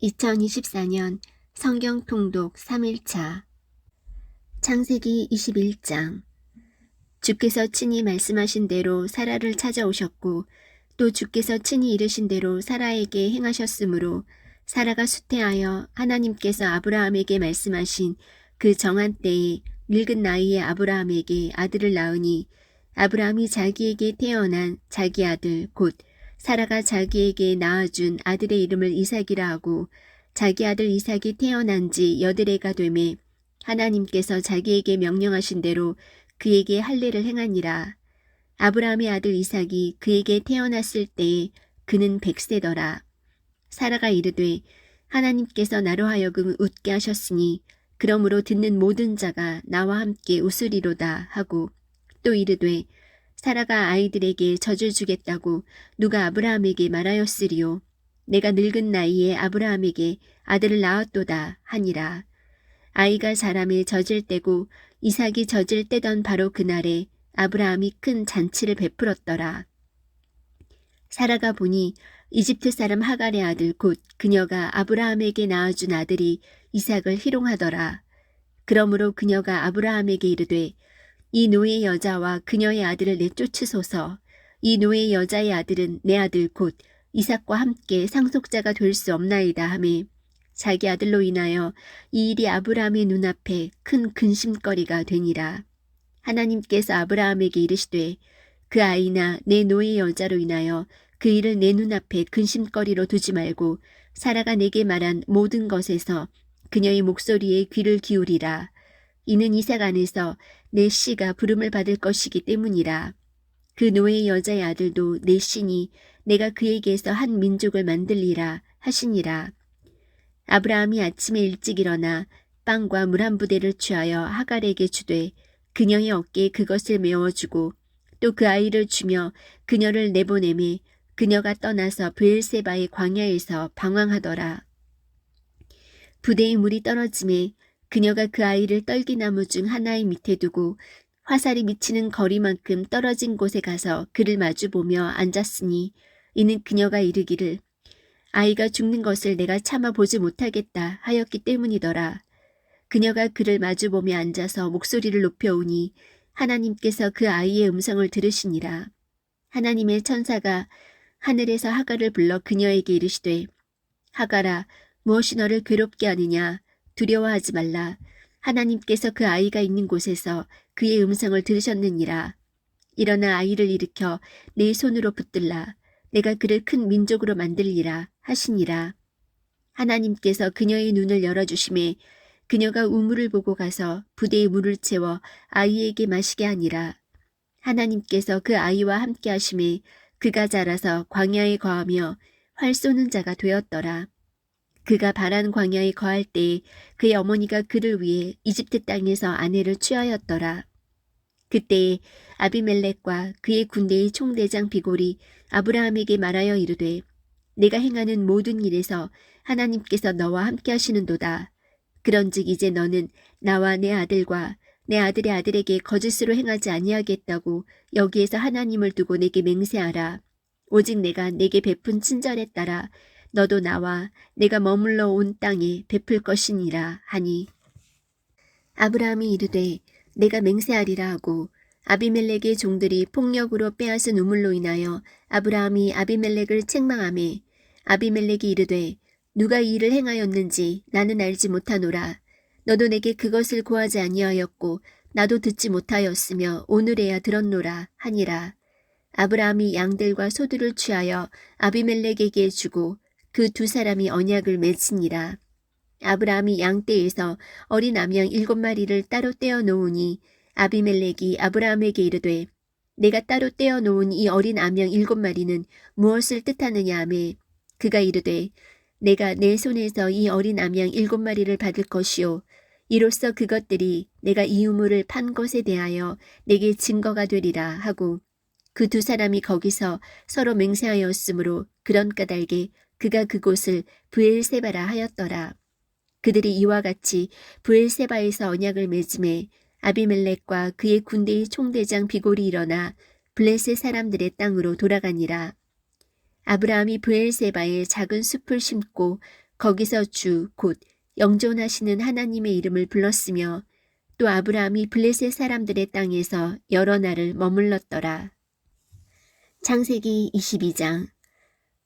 2024년 성경 통독 3일차 창세기 21장. 주께서 친히 말씀하신 대로 사라를 찾아오셨고 또 주께서 친히 이르신 대로 사라에게 행하셨으므로 사라가 쇠퇴하여 하나님께서 아브라함에게 말씀하신 그 정한 때에 늙은 나이에 아브라함에게 아들을 낳으니 아브라함이 자기에게 태어난 자기 아들 곧 사라가 자기에게 낳아준 아들의 이름을 이삭이라 하고 자기 아들 이삭이 태어난 지 8해가 되매 하나님께서 자기에게 명령하신 대로 그에게 할례를 행하니라. 아브라함의 아들 이삭이 그에게 태어났을 때에 그는 100세더라. 사라가 이르되 하나님께서 나로 하여금 웃게 하셨으니 그러므로 듣는 모든 자가 나와 함께 웃으리로다 하고 또 이르되 사라가 아이들에게 젖을 주겠다고 누가 아브라함에게 말하였으리요. 내가 늙은 나이에 아브라함에게 아들을 낳았도다 하니라. 아이가 자라매 젖을 떼고 이삭이 젖을 떼던 바로 그날에 아브라함이 큰 잔치를 베풀었더라. 사라가 보니 이집트 사람 하갈의 아들 곧 그녀가 아브라함에게 낳아준 아들이 이삭을 희롱하더라. 그러므로 그녀가 아브라함에게 이르되 이 노예 여자와 그녀의 아들을 내쫓으소서. 이 노예 여자의 아들은 내 아들 곧 이삭과 함께 상속자가 될 수 없나이다 하매 자기 아들로 인하여 이 일이 아브라함의 눈앞에 큰 근심거리가 되니라. 하나님께서 아브라함에게 이르시되 그 아이나 내 노예 여자로 인하여 그 일을 내 눈앞에 근심거리로 두지 말고 사라가 내게 말한 모든 것에서 그녀의 목소리에 귀를 기울이라. 이는 이삭 안에서 내 씨가 부름을 받을 것이기 때문이라. 그 노예 여자의 아들도 내 씨니 내가 그에게서 한 민족을 만들리라 하시니라. 아브라함이 아침에 일찍 일어나 빵과 물 한 부대를 취하여 하갈에게 주되 그녀의 어깨에 그것을 메워주고 또 그 아이를 주며 그녀를 내보내매 그녀가 떠나서 브엘세바의 광야에서 방황하더라. 부대에 물이 떨어짐에 그녀가 그 아이를 떨기나무 중 하나의 밑에 두고 화살이 미치는 거리만큼 떨어진 곳에 가서 그를 마주보며 앉았으니 이는 그녀가 이르기를 아이가 죽는 것을 내가 참아보지 못하겠다 하였기 때문이더라. 그녀가 그를 마주보며 앉아서 목소리를 높여오니 하나님께서 그 아이의 음성을 들으시니라. 하나님의 천사가 하늘에서 하갈을 불러 그녀에게 이르시되 하갈아 무엇이 너를 괴롭게 하느냐. 두려워하지 말라. 하나님께서 그 아이가 있는 곳에서 그의 음성을 들으셨느니라. 일어나 아이를 일으켜 내 손으로 붙들라. 내가 그를 큰 민족으로 만들리라 하시니라. 하나님께서 그녀의 눈을 열어주심에 그녀가 우물을 보고 가서 부대에 물을 채워 아이에게 마시게 하니라. 하나님께서 그 아이와 함께 하심에 그가 자라서 광야에 거하며 활 쏘는 자가 되었더라. 그가 바란 광야에 거할 때에 그의 어머니가 그를 위해 이집트 땅에서 아내를 취하였더라. 그때에 아비멜렉과 그의 군대의 총대장 비골이 아브라함에게 말하여 이르되 내가 행하는 모든 일에서 하나님께서 너와 함께 하시는도다. 그런즉 이제 너는 나와 내 아들과 내 아들의 아들에게 거짓으로 행하지 아니하겠다고 여기에서 하나님을 두고 내게 맹세하라. 오직 내가 내게 베푼 친절에 따라 너도 나와 내가 머물러 온 땅에 베풀 것이니라 하니 아브라함이 이르되 내가 맹세하리라 하고 아비멜렉의 종들이 폭력으로 빼앗은 우물로 인하여 아브라함이 아비멜렉을 책망하매 아비멜렉이 이르되 누가 이 일을 행하였는지 나는 알지 못하노라. 너도 내게 그것을 고하지 아니하였고 나도 듣지 못하였으며 오늘에야 들었노라 하니라. 아브라함이 양들과 소들을 취하여 아비멜렉에게 주고 그 두 사람이 언약을 맺으니라. 아브라함이 양떼에서 어린 암양 7마리를 따로 떼어 놓으니 아비멜렉이 아브라함에게 이르되 내가 따로 떼어 놓은 이 어린 암양 7마리는 무엇을 뜻하느냐 하매 그가 이르되 내가 내 손에서 이 어린 암양 7마리를 받을 것이요 이로써 그것들이 내가 이 우물을 판 것에 대하여 내게 증거가 되리라 하고 그 두 사람이 거기서 서로 맹세하였으므로 그런 까닭에 그가 그곳을 브엘세바라 하였더라. 그들이 이와 같이 브엘세바에서 언약을 맺음에 아비멜렉과 그의 군대의 총대장 비골이 일어나 블레셋 사람들의 땅으로 돌아가니라. 아브라함이 브엘세바에 작은 숲을 심고 거기서 주 곧 영존하시는 하나님의 이름을 불렀으며 또 아브라함이 블레셋 사람들의 땅에서 여러 날을 머물렀더라. 창세기 22장.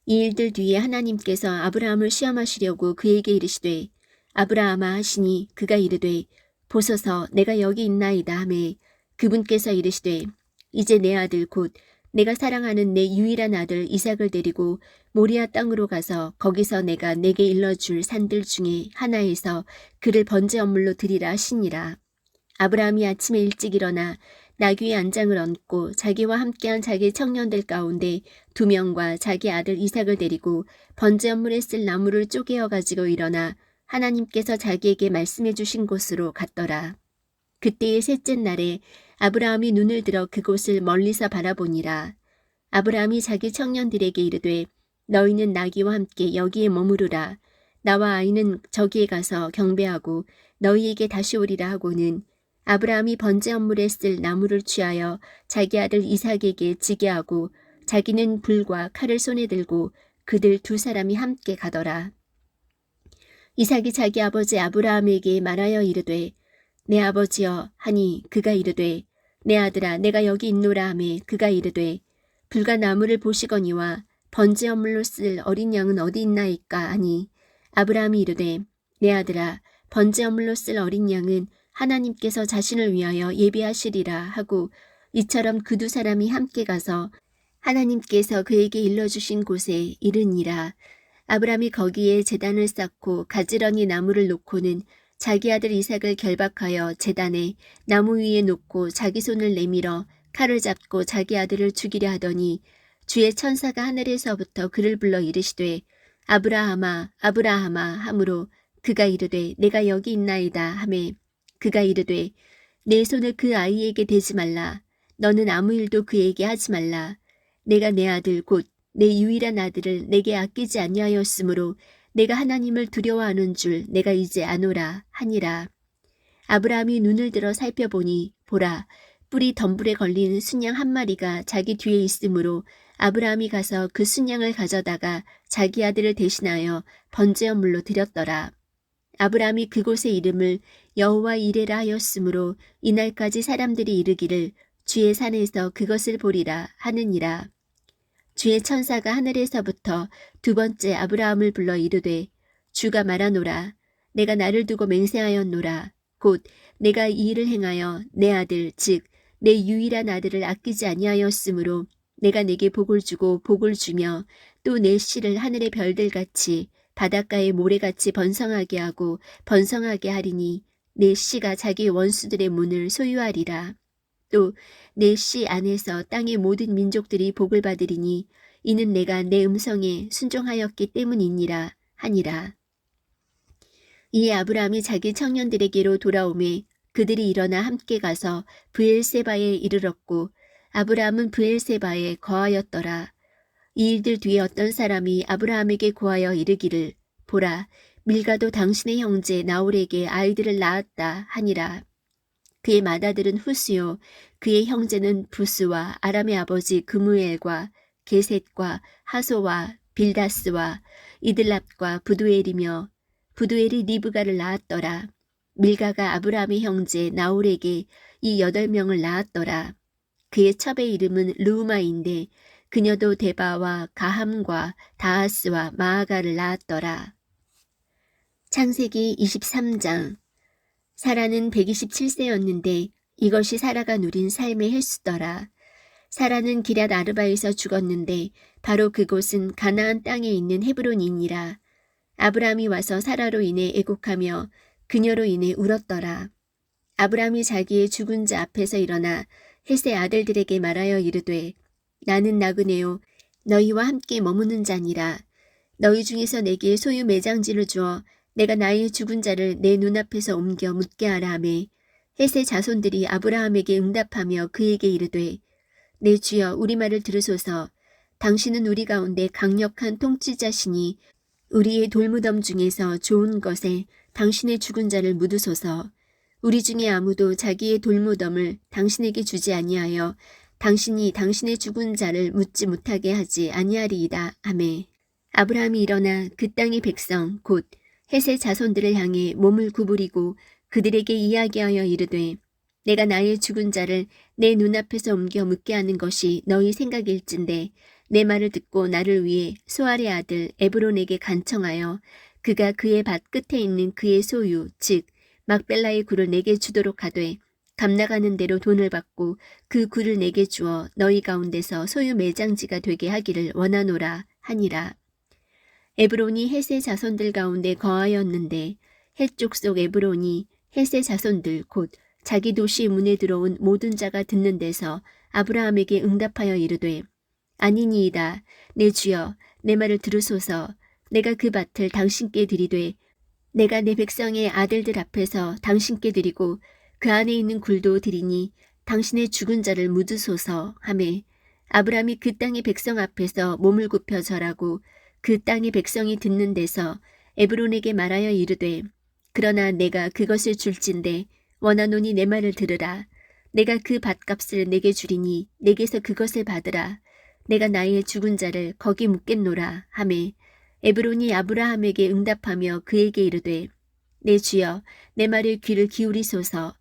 이 일들 뒤에 하나님께서 아브라함을 시험하시려고 그에게 이르시되 아브라함아 하시니 그가 이르되 보소서 내가 여기 있나이다 하매 그분께서 이르시되 이제 내 아들 곧 내가 사랑하는 내 유일한 아들 이삭을 데리고 모리아 땅으로 가서 거기서 내가 내게 일러줄 산들 중에 하나에서 그를 번제 언물로 드리라 하시니라. 아브라함이 아침에 일찍 일어나 나귀의 안장을 얹고 자기와 함께한 자기 청년들 가운데 2명과 자기 아들 이삭을 데리고 번제 언물에 쓸 나무를 쪼개어 가지고 일어나 하나님께서 자기에게 말씀해 주신 곳으로 갔더라. 그때의 셋째 날에 아브라함이 눈을 들어 그곳을 멀리서 바라보니라. 아브라함이 자기 청년들에게 이르되 너희는 나귀와 함께 여기에 머무르라. 나와 아이는 저기에 가서 경배하고 너희에게 다시 오리라 하고는 아브라함이 번제 언물에 쓸 나무를 취하여 자기 아들 이삭에게 지게 하고 자기는 불과 칼을 손에 들고 그들 2사람이 함께 가더라. 이삭이 자기 아버지 아브라함에게 말하여 이르되 내 아버지여 하니 그가 이르되 내 아들아 내가 여기 있노라 하매 그가 이르되 불과 나무를 보시거니와 번제 언물로 쓸 어린 양은 어디 있나이까 하니 아브라함이 이르되 내 아들아 번제 언물로 쓸 어린 양은 하나님께서 자신을 위하여 예비하시리라 하고 이처럼 그 2사람이 함께 가서 하나님께서 그에게 일러주신 곳에 이르니라. 아브라함이 거기에 제단을 쌓고 가지런히 나무를 놓고는 자기 아들 이삭을 결박하여 제단에 나무 위에 놓고 자기 손을 내밀어 칼을 잡고 자기 아들을 죽이려 하더니 주의 천사가 하늘에서부터 그를 불러 이르시되 아브라함아 아브라함아 하므로 그가 이르되 내가 여기 있나이다 하매 그가 이르되 내 손을 그 아이에게 대지 말라. 너는 아무 일도 그에게 하지 말라. 내가 내 아들 곧 내 유일한 아들을 내게 아끼지 아니하였으므로 내가 하나님을 두려워하는 줄 내가 이제 아노라 하니라. 아브라함이 눈을 들어 살펴보니 보라 뿔이 덤불에 걸린 순양 1마리가 자기 뒤에 있으므로 아브라함이 가서 그 순양을 가져다가 자기 아들을 대신하여 번제 언물로 드렸더라. 아브라함이 그곳의 이름을 여호와 이레라 하였으므로 이날까지 사람들이 이르기를 주의 산에서 그것을 보리라 하느니라. 주의 천사가 하늘에서부터 2번째 아브라함을 불러 이르되 주가 말하노라. 내가 나를 두고 맹세하였노라. 곧 내가 이 일을 행하여 내 아들 즉 내 유일한 아들을 아끼지 아니하였으므로 내가 내게 복을 주고 복을 주며 또 내 씨를 하늘의 별들같이 바닷가의 모래같이 번성하게 하고 번성하게 하리니 내 씨가 자기 원수들의 문을 소유하리라. 또 내 씨 안에서 땅의 모든 민족들이 복을 받으리니 이는 내가 내 음성에 순종하였기 때문이니라 하니라. 이에 아브라함이 자기 청년들에게로 돌아오매 그들이 일어나 함께 가서 브엘세바에 이르렀고 아브라함은 브엘세바에 거하였더라. 이 일들 뒤에 어떤 사람이 아브라함에게 고하여 이르기를 보라 밀가도 당신의 형제 나홀에게 아이들을 낳았다 하니라. 그의 맏아들은 후스요 그의 형제는 부스와 아람의 아버지 그무엘과 게셋과 하소와 빌다스와 이들랍과 부두엘이며 부두엘이 리브가를 낳았더라. 밀가가 아브라함의 형제 나홀에게 이 8명을 낳았더라. 그의 첩의 이름은 르우마인데 그녀도 데바와 가함과 다하스와 마아가를 낳았더라. 창세기 23장. 사라는 127세였는데 이것이 사라가 누린 삶의 횟수더라. 사라는 기럇 아르바에서 죽었는데 바로 그곳은 가나안 땅에 있는 헤브론이니라. 아브라함이 와서 사라로 인해 애곡하며 그녀로 인해 울었더라. 아브라함이 자기의 죽은 자 앞에서 일어나 헷의 아들들에게 말하여 이르되 나는 나그네요 너희와 함께 머무는 자니라. 너희 중에서 내게 소유 매장지를 주어 내가 나의 죽은 자를 내 눈앞에서 옮겨 묻게 하라 하매 헷의 자손들이 아브라함에게 응답하며 그에게 이르되 내 주여 우리 말을 들으소서. 당신은 우리 가운데 강력한 통치자시니 우리의 돌무덤 중에서 좋은 것에 당신의 죽은 자를 묻으소서. 우리 중에 아무도 자기의 돌무덤을 당신에게 주지 아니하여 당신이 당신의 죽은 자를 묻지 못하게 하지 아니하리이다 하매 아브라함이 일어나 그 땅의 백성 곧 헷의 자손들을 향해 몸을 구부리고 그들에게 이야기하여 이르되 내가 나의 죽은 자를 내 눈앞에서 옮겨 묻게 하는 것이 너희 생각일진데 내 말을 듣고 나를 위해 소알의 아들 에브론에게 간청하여 그가 그의 밭 끝에 있는 그의 소유 즉 막벨라의 굴을 내게 주도록 하되 값나가는 대로 돈을 받고 그 굴을 내게 주어 너희 가운데서 소유 매장지가 되게 하기를 원하노라 하니라. 에브론이 헷의 자손들 가운데 거하였는데 헷 족속 에브론이 헷의 자손들 곧 자기 도시 문에 들어온 모든 자가 듣는 데서 아브라함에게 응답하여 이르되 아니니이다. 내 주여 내 말을 들으소서. 내가 그 밭을 당신께 드리되 내가 내 백성의 아들들 앞에서 당신께 드리고 그 안에 있는 굴도 드리니 당신의 죽은 자를 묻으소서 하매 아브라함이 그 땅의 백성 앞에서 몸을 굽혀 절하고 그 땅의 백성이 듣는 데서 에브론에게 말하여 이르되 그러나 내가 그것을 줄진데 원하노니 내 말을 들으라. 내가 그 밭값을 내게 주리니 내게서 그것을 받으라. 내가 나의 죽은 자를 거기 묻겠노라 하매 에브론이 아브라함에게 응답하며 그에게 이르되 내 주여 내 말을 귀를 기울이소서.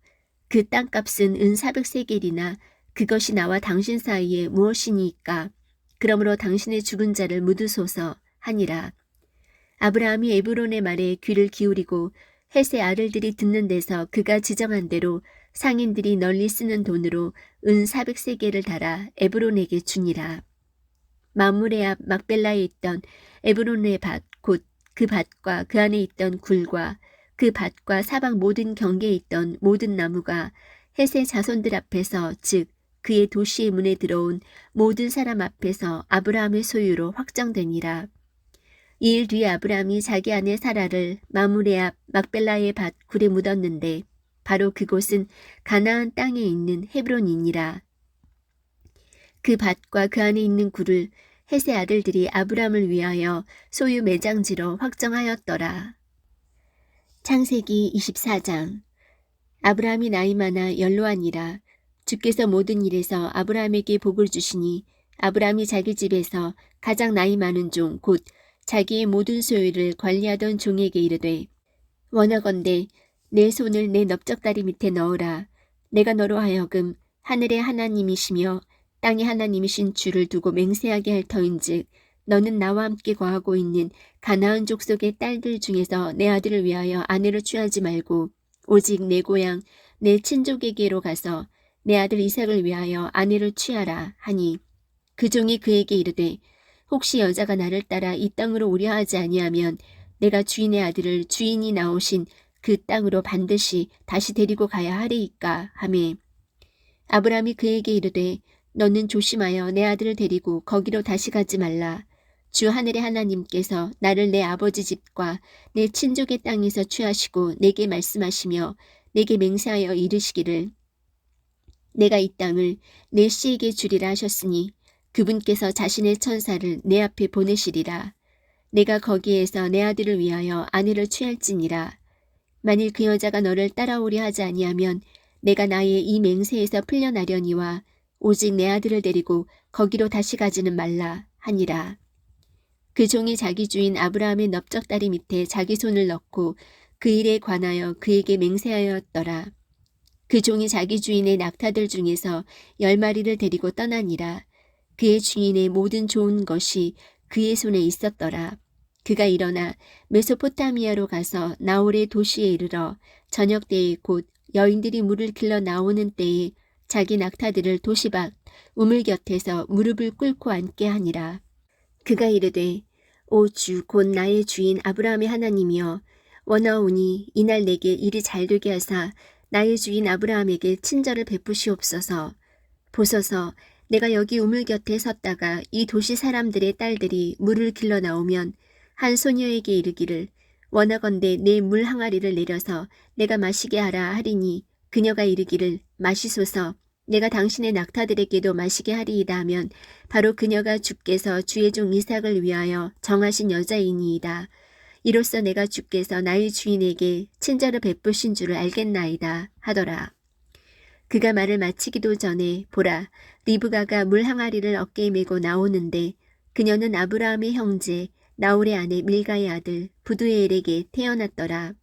그 땅값은 은 400세겔이나 그것이 나와 당신 사이에 무엇이니까 그러므로 당신의 죽은 자를 묻으소서 하니라. 아브라함이 에브론의 말에 귀를 기울이고 헷의 아들들이 듣는 데서 그가 지정한 대로 상인들이 널리 쓰는 돈으로 은 400세겔을 달아 에브론에게 주니라. 마므레 앞 막벨라에 있던 에브론의 밭 곧 그 밭과 그 안에 있던 굴과 그 밭과 사방 모든 경계에 있던 모든 나무가 헷의 자손들 앞에서 즉 그의 도시의 문에 들어온 모든 사람 앞에서 아브라함의 소유로 확정되니라. 이 일 뒤에 아브라함이 자기 아내 사라를 마므레 앞 막벨라의 밭 굴에 묻었는데 바로 그곳은 가나안 땅에 있는 헤브론이니라. 그 밭과 그 안에 있는 굴을 헷의 아들들이 아브라함을 위하여 소유 매장지로 확정하였더라. 창세기 24장. 아브라함이 나이 많아 연로하니라. 주께서 모든 일에서 아브라함에게 복을 주시니 아브라함이 자기 집에서 가장 나이 많은 종 곧 자기의 모든 소유를 관리하던 종에게 이르되 원하건대 내 손을 내 넓적다리 밑에 넣으라. 내가 너로 하여금 하늘의 하나님이시며 땅의 하나님이신 주를 두고 맹세하게 할 터인즉 너는 나와 함께 거하고 있는 가나안 족속의 딸들 중에서 내 아들을 위하여 아내를 취하지 말고 오직 내 고향 내 친족에게로 가서 내 아들 이삭을 위하여 아내를 취하라 하니 그 종이 그에게 이르되 혹시 여자가 나를 따라 이 땅으로 오려 하지 아니하면 내가 주인의 아들을 주인이 나오신 그 땅으로 반드시 다시 데리고 가야 하리이까 하매 아브라함이 그에게 이르되 너는 조심하여 내 아들을 데리고 거기로 다시 가지 말라. 주 하늘의 하나님께서 나를 내 아버지 집과 내 친족의 땅에서 취하시고 내게 말씀하시며 내게 맹세하여 이르시기를 내가 이 땅을 내 씨에게 주리라 하셨으니 그분께서 자신의 천사를 내 앞에 보내시리라. 내가 거기에서 내 아들을 위하여 아내를 취할지니라. 만일 그 여자가 너를 따라오려 하지 아니하면 내가 나의 이 맹세에서 풀려나려니와 오직 내 아들을 데리고 거기로 다시 가지는 말라 하니라. 그 종이 자기 주인 아브라함의 넓적다리 밑에 자기 손을 넣고 그 일에 관하여 그에게 맹세하였더라. 그 종이 자기 주인의 낙타들 중에서 10마리를 데리고 떠나니라. 그의 주인의 모든 좋은 것이 그의 손에 있었더라. 그가 일어나 메소포타미아로 가서 나홀의 도시에 이르러 저녁 때에 곧 여인들이 물을 길러 나오는 때에 자기 낙타들을 도시 밖 우물 곁에서 무릎을 꿇고 앉게 하니라. 그가 이르되 오 주 곧 나의 주인 아브라함의 하나님이여 원하오니 이날 내게 일이 잘되게 하사 나의 주인 아브라함에게 친절을 베푸시옵소서. 보소서 내가 여기 우물 곁에 섰다가 이 도시 사람들의 딸들이 물을 길러 나오면 한 소녀에게 이르기를 원하건대 내 물 항아리를 내려서 내가 마시게 하라 하리니 그녀가 이르기를 마시소서 내가 당신의 낙타들에게도 마시게 하리이다 하면 바로 그녀가 주께서 주의 종 이삭을 위하여 정하신 여자이니이다. 이로써 내가 주께서 나의 주인에게 친절을 베푸신 줄을 알겠나이다 하더라. 그가 말을 마치기도 전에 보라 리브가가 물 항아리를 어깨에 메고 나오는데 그녀는 아브라함의 형제 나홀의 아내 밀가의 아들 부두엘에게 태어났더라.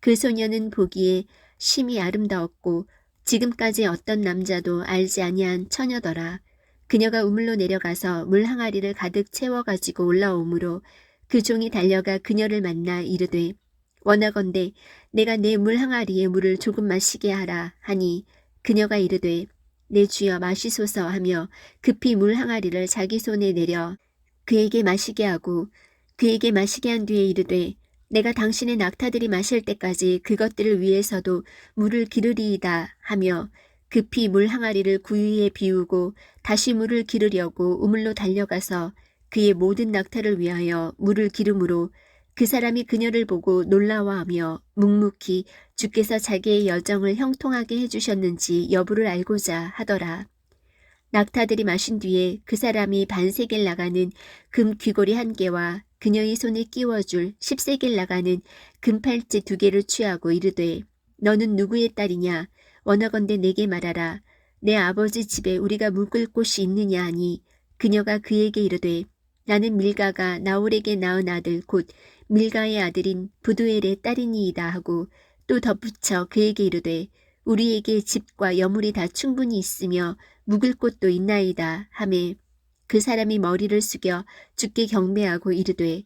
그 소녀는 보기에 심히 아름다웠고 지금까지 어떤 남자도 알지 아니한 처녀더라. 그녀가 우물로 내려가서 물 항아리를 가득 채워가지고 올라오므로 그 종이 달려가 그녀를 만나 이르되 원하건대 내가 내 물 항아리에 물을 조금 마시게 하라 하니 그녀가 이르되 내 주여 마시소서 하며 급히 물 항아리를 자기 손에 내려 그에게 마시게 하고 그에게 마시게 한 뒤에 이르되 내가 당신의 낙타들이 마실 때까지 그것들을 위해서도 물을 기르리이다 하며 급히 물 항아리를 구유에 비우고 다시 물을 기르려고 우물로 달려가서 그의 모든 낙타를 위하여 물을 기름으로 그 사람이 그녀를 보고 놀라워하며 묵묵히 주께서 자기의 여정을 형통하게 해주셨는지 여부를 알고자 하더라. 낙타들이 마신 뒤에 그 사람이 반세겔 나가는 금 귀고리 1개와 그녀의 손에 끼워줄 10세겔 나가는 금 팔찌 2개를 취하고 이르되 너는 누구의 딸이냐 원하건대 내게 말하라. 내 아버지 집에 우리가 묵을 곳이 있느냐 하니 그녀가 그에게 이르되 나는 밀가가 나홀에게 낳은 아들 곧 밀가의 아들인 부두엘의 딸이니이다 하고 또 덧붙여 그에게 이르되 우리에게 집과 여물이 다 충분히 있으며 묵을 곳도 있나이다 하매 그 사람이 머리를 숙여 주께 경배하고 이르되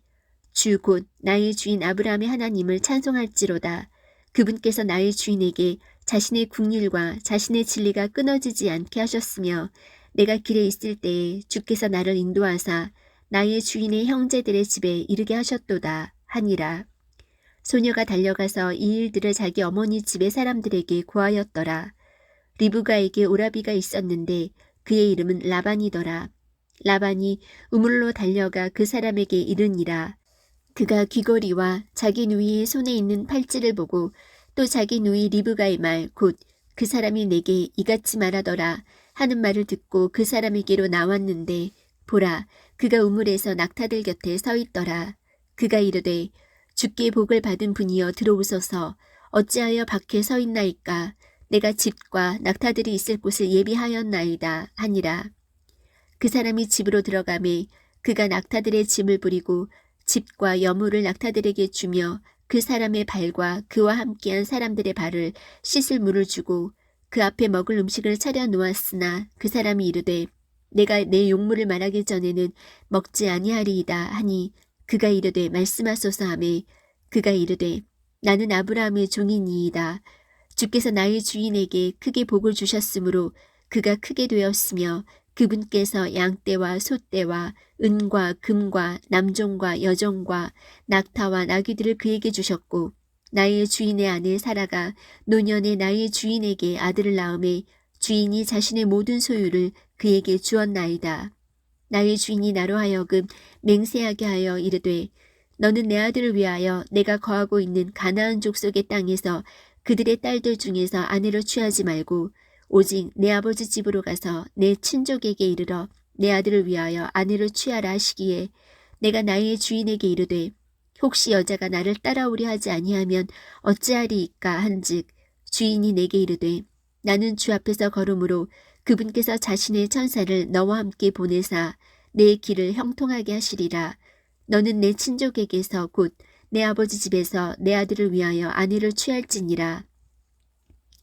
주 곧 나의 주인 아브라함의 하나님을 찬송할지로다. 그분께서 나의 주인에게 자신의 국률과 자신의 진리가 끊어지지 않게 하셨으며 내가 길에 있을 때에 주께서 나를 인도하사 나의 주인의 형제들의 집에 이르게 하셨도다 하니라. 소녀가 달려가서 이 일들을 자기 어머니 집의 사람들에게 고하였더라. 리브가에게 오라비가 있었는데 그의 이름은 라반이더라. 라반이 우물로 달려가 그 사람에게 이르니라. 그가 귀걸이와 자기 누이의 손에 있는 팔찌를 보고 또 자기 누이 리브가의 말 곧 그 사람이 내게 이같이 말하더라 하는 말을 듣고 그 사람에게로 나왔는데 보라 그가 우물에서 낙타들 곁에 서 있더라. 그가 이르되 주께 복을 받은 분이여 들어오소서. 어찌하여 밖에 서 있나이까. 내가 집과 낙타들이 있을 곳을 예비하였나이다 하니라. 그 사람이 집으로 들어가매 그가 낙타들의 짐을 부리고 집과 여물을 낙타들에게 주며 그 사람의 발과 그와 함께한 사람들의 발을 씻을 물을 주고 그 앞에 먹을 음식을 차려 놓았으나 그 사람이 이르되 내가 내 용물을 말하기 전에는 먹지 아니하리이다 하니 그가 이르되 말씀하소서 하매 그가 이르되 나는 아브라함의 종이니이다. 주께서 나의 주인에게 크게 복을 주셨으므로 그가 크게 되었으며 그분께서 양떼와 소떼와 은과 금과 남종과 여종과 낙타와 나귀들을 그에게 주셨고 나의 주인의 아내 사라가 노년에 나의 주인에게 아들을 낳음에 주인이 자신의 모든 소유를 그에게 주었나이다. 나의 주인이 나로 하여금 맹세하게 하여 이르되 너는 내 아들을 위하여 내가 거하고 있는 가나안 족속의 땅에서 그들의 딸들 중에서 아내를 취하지 말고 오직 내 아버지 집으로 가서 내 친족에게 이르러 내 아들을 위하여 아내를 취하라 하시기에 내가 나의 주인에게 이르되 혹시 여자가 나를 따라오려 하지 아니하면 어찌하리이까 한즉 주인이 내게 이르되 나는 주 앞에서 걸음으로 그분께서 자신의 천사를 너와 함께 보내사 내 길을 형통하게 하시리라. 너는 내 친족에게서 곧 내 아버지 집에서 내 아들을 위하여 아내를 취할지니라.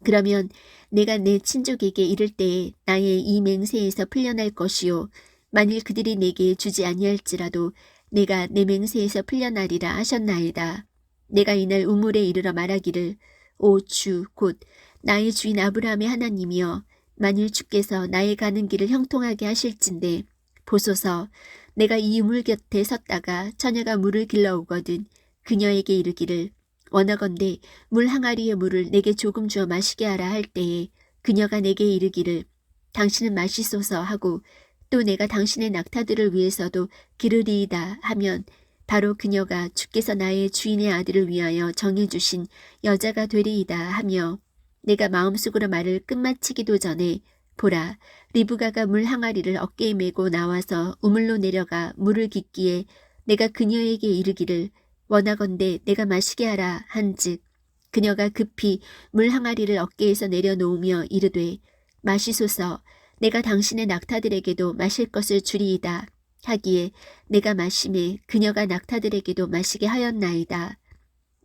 그러면 내가 내 친족에게 이를 때에 나의 이 맹세에서 풀려날 것이요 만일 그들이 내게 주지 아니할지라도 내가 내 맹세에서 풀려나리라 하셨나이다. 내가 이날 우물에 이르러 말하기를 오 주 곧 나의 주인 아브라함의 하나님이여 만일 주께서 나의 가는 길을 형통하게 하실진데 보소서 내가 이 우물 곁에 섰다가 처녀가 물을 길러오거든 그녀에게 이르기를 원하건대 물 항아리의 물을 내게 조금 주어 마시게 하라 할 때에 그녀가 내게 이르기를 당신은 마시소서 하고 또 내가 당신의 낙타들을 위해서도 기르리이다 하면 바로 그녀가 주께서 나의 주인의 아들을 위하여 정해주신 여자가 되리이다 하며 내가 마음속으로 말을 끝마치기도 전에 보라 리브가가 물 항아리를 어깨에 메고 나와서 우물로 내려가 물을 깃기에 내가 그녀에게 이르기를 원하건대 내가 마시게 하라 한즉 그녀가 급히 물 항아리를 어깨에서 내려놓으며 이르되 마시소서 내가 당신의 낙타들에게도 마실 것을 주리이다. 하기에 내가 마심에 그녀가 낙타들에게도 마시게 하였나이다.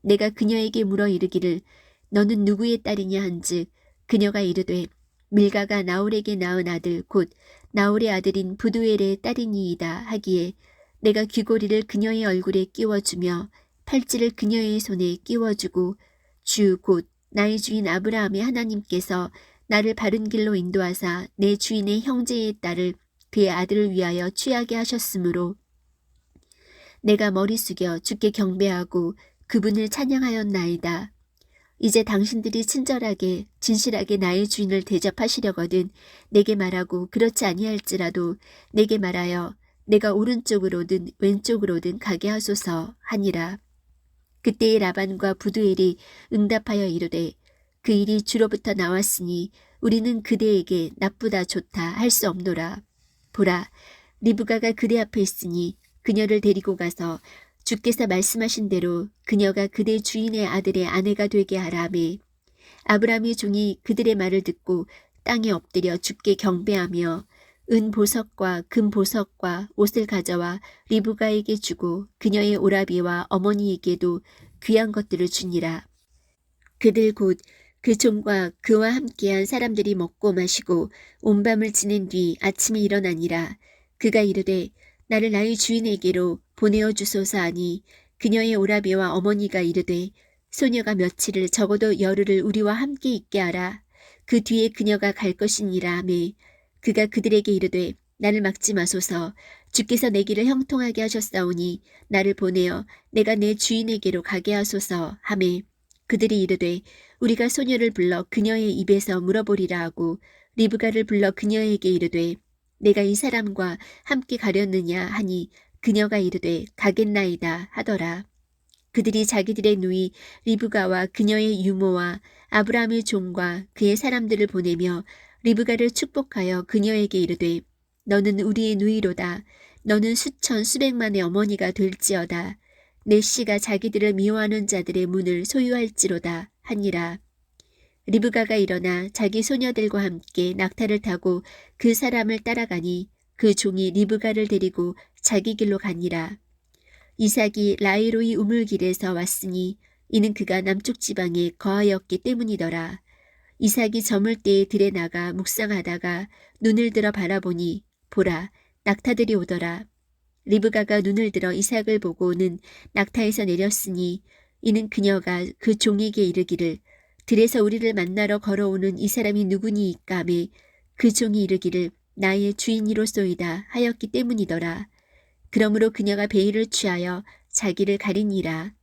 내가 그녀에게 물어 이르기를 너는 누구의 딸이냐 한즉 그녀가 이르되 밀가가 나홀에게 낳은 아들 곧 나홀의 아들인 부두엘의 딸이니이다 하기에 내가 귀고리를 그녀의 얼굴에 끼워주며 팔찌를 그녀의 손에 끼워주고 주 곧 나의 주인 아브라함의 하나님께서 나를 바른 길로 인도하사 내 주인의 형제의 딸을 그의 아들을 위하여 취하게 하셨으므로 내가 머리 숙여 주께 경배하고 그분을 찬양하였나이다. 이제 당신들이 친절하게 진실하게 나의 주인을 대접하시려거든 내게 말하고 그렇지 아니할지라도 내게 말하여 내가 오른쪽으로든 왼쪽으로든 가게 하소서 하니라. 그때의 라반과 부두엘이 응답하여 이르되 그 일이 주로부터 나왔으니 우리는 그대에게 나쁘다 좋다 할 수 없노라. 보라, 리브가가 그대 앞에 있으니 그녀를 데리고 가서 주께서 말씀하신 대로 그녀가 그대 주인의 아들의 아내가 되게 하라매. 아브라함의 종이 그들의 말을 듣고 땅에 엎드려 주께 경배하며 은 보석과 금 보석과 옷을 가져와 리브가에게 주고 그녀의 오라비와 어머니에게도 귀한 것들을 주니라. 그들 곧 그 종과 그와 함께한 사람들이 먹고 마시고 온 밤을 지낸 뒤 아침에 일어나니라. 그가 이르되 나를 나의 주인에게로 보내어 주소서 하니 그녀의 오라비와 어머니가 이르되 소녀가 며칠을 적어도 열흘을 우리와 함께 있게 하라. 그 뒤에 그녀가 갈 것이니라 하매 그가 그들에게 이르되 나를 막지 마소서. 주께서 내 길을 형통하게 하셨사오니 나를 보내어 내가 내 주인에게로 가게 하소서 하매 그들이 이르되 우리가 소녀를 불러 그녀의 입에서 물어보리라 하고 리브가를 불러 그녀에게 이르되 내가 이 사람과 함께 가렸느냐 하니 그녀가 이르되 가겠나이다 하더라. 그들이 자기들의 누이 리브가와 그녀의 유모와 아브라함의 종과 그의 사람들을 보내며 리브가를 축복하여 그녀에게 이르되 너는 우리의 누이로다. 너는 수천 수백만의 어머니가 될지어다. 내 씨가 자기들을 미워하는 자들의 문을 소유할지로다 하니라. 리브가가 일어나 자기 소녀들과 함께 낙타를 타고 그 사람을 따라가니 그 종이 리브가를 데리고 자기 길로 가니라. 이삭이 라이로이 우물길에서 왔으니 이는 그가 남쪽 지방에 거하였기 때문이더라. 이삭이 저물 때에 들에 나가 묵상하다가 눈을 들어 바라보니 보라 낙타들이 오더라. 리브가가 눈을 들어 이삭을 보고는 낙타에서 내렸으니 이는 그녀가 그 종에게 이르기를 들에서 우리를 만나러 걸어오는 이 사람이 누구니이까 하매 그 종이 이르기를 나의 주인이로소이다 하였기 때문이더라. 그러므로 그녀가 베일을 취하여 자기를 가리니라.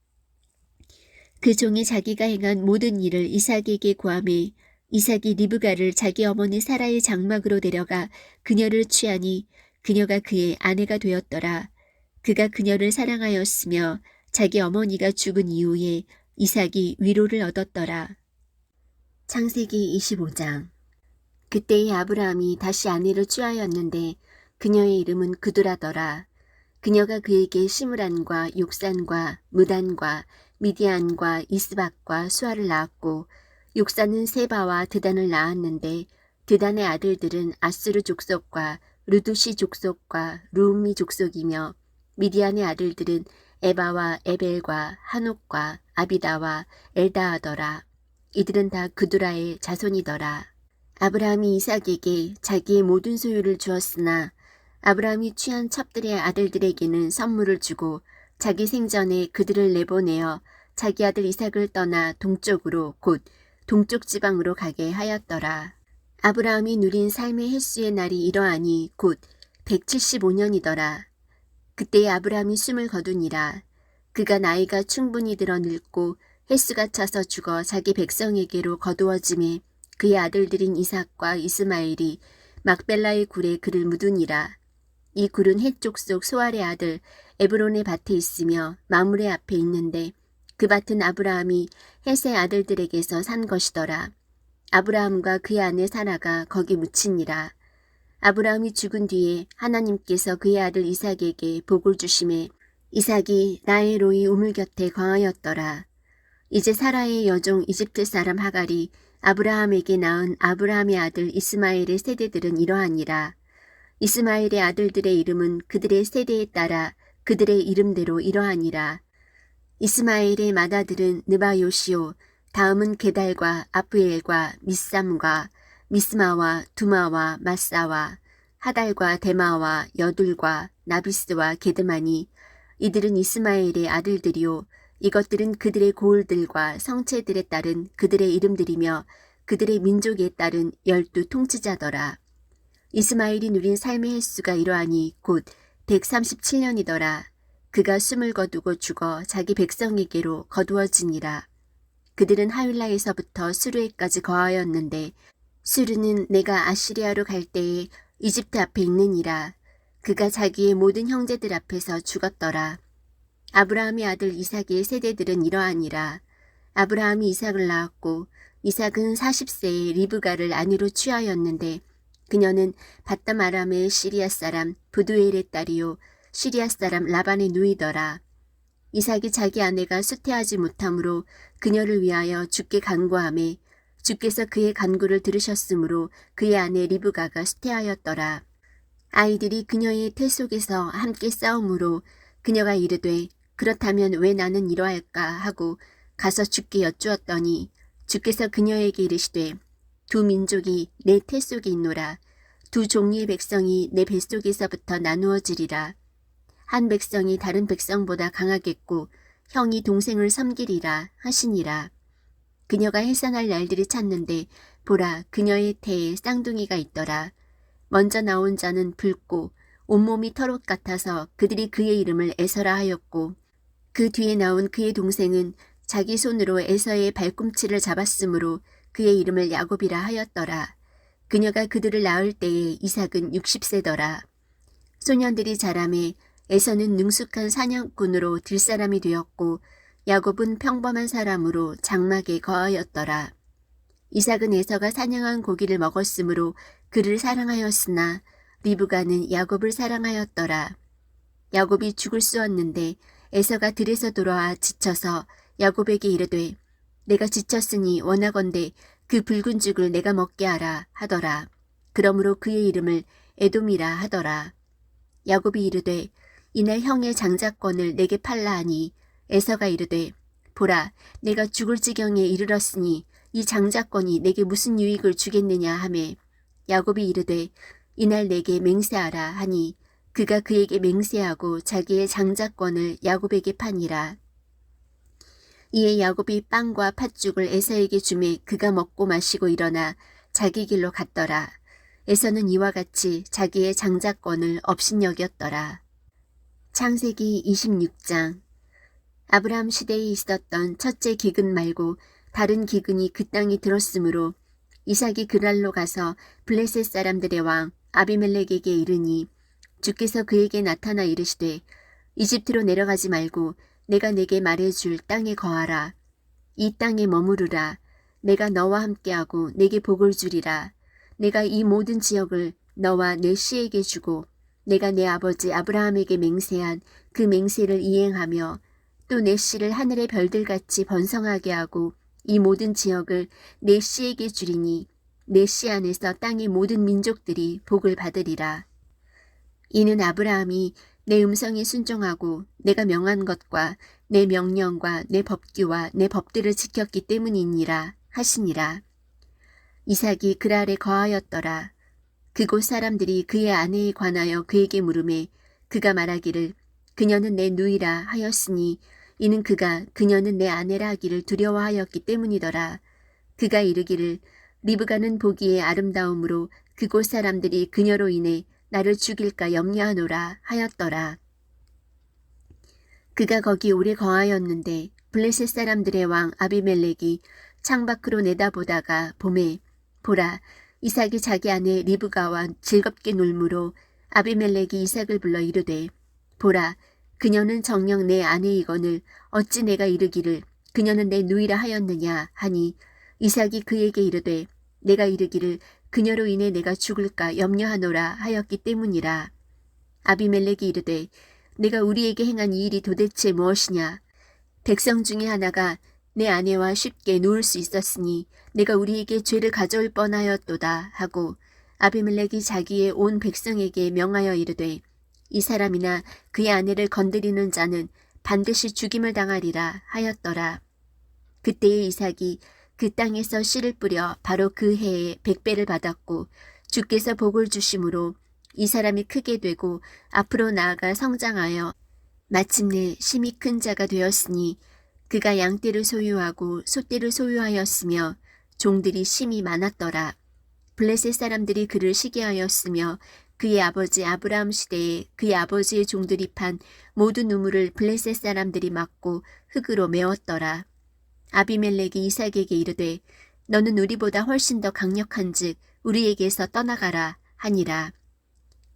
그 종이 자기가 행한 모든 일을 이삭에게 고하매 이삭이 리브가를 자기 어머니 사라의 장막으로 데려가 그녀를 취하니 그녀가 그의 아내가 되었더라. 그가 그녀를 사랑하였으며 자기 어머니가 죽은 이후에 이삭이 위로를 얻었더라. 창세기 25장. 그때의 아브라함이 다시 아내를 취하였는데 그녀의 이름은 그두라더라. 그녀가 그에게 시므란과 욕산과 무단과 미디안과 이스박과 수아를 낳았고 욕산은 세바와 드단을 낳았는데 드단의 아들들은 아스르 족속과 르두시 족속과 루음미 족속이며 미디안의 아들들은 에바와 에벨과 한옥과 아비다와 엘다하더라. 이들은 다 그두라의 자손이더라. 아브라함이 이삭에게 자기의 모든 소유를 주었으나 아브라함이 취한 첩들의 아들들에게는 선물을 주고 자기 생전에 그들을 내보내어 자기 아들 이삭을 떠나 동쪽으로 곧 동쪽 지방으로 가게 하였더라. 아브라함이 누린 삶의 횟수의 날이 이러하니 곧 175년이더라. 그때에 아브라함이 숨을 거두니라. 그가 나이가 충분히 들어 늙고 횟수가 차서 죽어 자기 백성에게로 거두어짐에 그의 아들들인 이삭과 이스마엘이 막벨라의 굴에 그를 묻으니라. 이 굴은 헷 족속 소알의 아들 에브론의 밭에 있으며 마므레 앞에 있는데 그 밭은 아브라함이 헷의 아들들에게서 산 것이더라. 아브라함과 그의 아내 사라가 거기 묻히니라. 아브라함이 죽은 뒤에 하나님께서 그의 아들 이삭에게 복을 주심에 이삭이 라헬로이 우물 곁에 거하였더라. 이제 사라의 여종 이집트 사람 하갈이 아브라함에게 낳은 아브라함의 아들 이스마엘의 세대들은 이러하니라. 이스마엘의 아들들의 이름은 그들의 세대에 따라 그들의 이름대로 이러하니라. 이스마엘의 맏아들은 느바요시요, 다음은 게달과 아프엘과 미삼과 미스마와 두마와 마사와 하달과 데마와 여둘과 나비스와 게드마니, 이들은 이스마엘의 아들들이요 이것들은 그들의 고을들과 성체들에 따른 그들의 이름들이며 그들의 민족에 따른 12 통치자더라. 이스마엘이 누린 삶의 횟수가 이러하니 곧 137년이더라. 그가 숨을 거두고 죽어 자기 백성에게로 거두어지니라. 그들은 하윌라에서부터 수르에까지 거하였는데 수르는 내가 아시리아로 갈 때에 이집트 앞에 있느니라. 그가 자기의 모든 형제들 앞에서 죽었더라. 아브라함의 아들 이삭의 세대들은 이러하니라. 아브라함이 이삭을 낳았고 이삭은 40세에 리브가를 아내로 취하였는데 그녀는 바담 아람의 시리아 사람 부두엘의 딸이요 시리아 사람 라반의 누이더라. 이삭이 자기 아내가 수태하지 못하므로 그녀를 위하여 주께 간구하매 주께서 그의 간구를 들으셨으므로 그의 아내 리브가가 수태하였더라. 아이들이 그녀의 태 속에서 함께 싸우므로 그녀가 이르되 그렇다면 왜 나는 이러할까 하고 가서 주께 여쭈었더니 주께서 그녀에게 이르시되 두 민족이 내 태 속에 있노라. 두 종류의 백성이 내 뱃속에서부터 나누어지리라. 한 백성이 다른 백성보다 강하겠고 형이 동생을 섬기리라 하시니라. 그녀가 해산할 날들이 찼는데 보라 그녀의 태에 쌍둥이가 있더라. 먼저 나온 자는 붉고 온몸이 털옷 같아서 그들이 그의 이름을 에서라 하였고 그 뒤에 나온 그의 동생은 자기 손으로 에서의 발꿈치를 잡았으므로 그의 이름을 야곱이라 하였더라. 그녀가 그들을 낳을 때에 이삭은 60세더라. 소년들이 자라매 에서는 능숙한 사냥꾼으로 들사람이 되었고 야곱은 평범한 사람으로 장막에 거하였더라. 이삭은 에서가 사냥한 고기를 먹었으므로 그를 사랑하였으나 리브가는 야곱을 사랑하였더라. 야곱이 죽을 쑤었는데 에서가 들에서 돌아와 지쳐서 야곱에게 이르되 내가 지쳤으니 원하건대 그 붉은 죽을 내가 먹게 하라 하더라. 그러므로 그의 이름을 에돔이라 하더라. 야곱이 이르되 이날 형의 장자권을 내게 팔라 하니 에서가 이르되 보라 내가 죽을 지경에 이르렀으니 이 장자권이 내게 무슨 유익을 주겠느냐 하매 야곱이 이르되 이날 내게 맹세하라 하니 그가 그에게 맹세하고 자기의 장자권을 야곱에게 파니라. 이에 야곱이 빵과 팥죽을 에서에게 주매 그가 먹고 마시고 일어나 자기 길로 갔더라. 에서는 이와 같이 자기의 장자권을 업신여겼더라. 창세기 26장. 아브라함 시대에 있었던 첫째 기근 말고 다른 기근이 그 땅에 들었으므로 이삭이 그랄로 가서 블레셋 사람들의 왕 아비멜렉에게 이르니 주께서 그에게 나타나 이르시되 이집트로 내려가지 말고 내가 내게 말해줄 땅에 거하라. 이 땅에 머무르라. 내가 너와 함께하고 내게 복을 주리라. 내가 이 모든 지역을 너와 내 씨에게 주고 내가 내 아버지 아브라함에게 맹세한 그 맹세를 이행하며 또 내 씨를 하늘의 별들같이 번성하게 하고 이 모든 지역을 내 씨에게 주리니 내 씨 안에서 땅의 모든 민족들이 복을 받으리라. 이는 아브라함이 내 음성에 순종하고 내가 명한 것과 내 명령과 내 법규와 내 법들을 지켰기 때문이니라 하시니라. 이삭이 그랄에 거하였더라. 그곳 사람들이 그의 아내에 관하여 그에게 물으매 그가 말하기를 그녀는 내 누이라 하였으니 이는 그가 그녀는 내 아내라 하기를 두려워하였기 때문이더라. 그가 이르기를 리브가는 보기에 아름다움으로 그곳 사람들이 그녀로 인해 나를 죽일까 염려하노라 하였더라. 그가 거기 오래 거하였는데 블레셋 사람들의 왕 아비멜렉이 창밖으로 내다보다가 봄에 보라 이삭이 자기 아내 리브가와 즐겁게 놀므로 아비멜렉이 이삭을 불러 이르되 보라 그녀는 정녕 내 아내이거늘 어찌 내가 이르기를 그녀는 내 누이라 하였느냐 하니 이삭이 그에게 이르되 내가 이르기를 그녀로 인해 내가 죽을까 염려하노라 하였기 때문이라. 아비멜렉이 이르되 내가 우리에게 행한 이 일이 도대체 무엇이냐. 백성 중에 하나가 내 아내와 쉽게 누울 수 있었으니 내가 우리에게 죄를 가져올 뻔하였도다 하고 아비멜렉이 자기의 온 백성에게 명하여 이르되 이 사람이나 그의 아내를 건드리는 자는 반드시 죽임을 당하리라 하였더라. 그때에 이삭이 그 땅에서 씨를 뿌려 바로 그 해에 100배를 받았고 주께서 복을 주심으로 이 사람이 크게 되고 앞으로 나아가 성장하여 마침내 심히 큰 자가 되었으니 그가 양떼를 소유하고 소떼를 소유하였으며 종들이 심히 많았더라. 블레셋 사람들이 그를 시기하였으며 그의 아버지 아브라함 시대에 그의 아버지의 종들이 판 모든 우물을 블레셋 사람들이 막고 흙으로 메웠더라. 아비멜렉이 이삭에게 이르되 너는 우리보다 훨씬 더 강력한즉 우리에게서 떠나가라 하니라.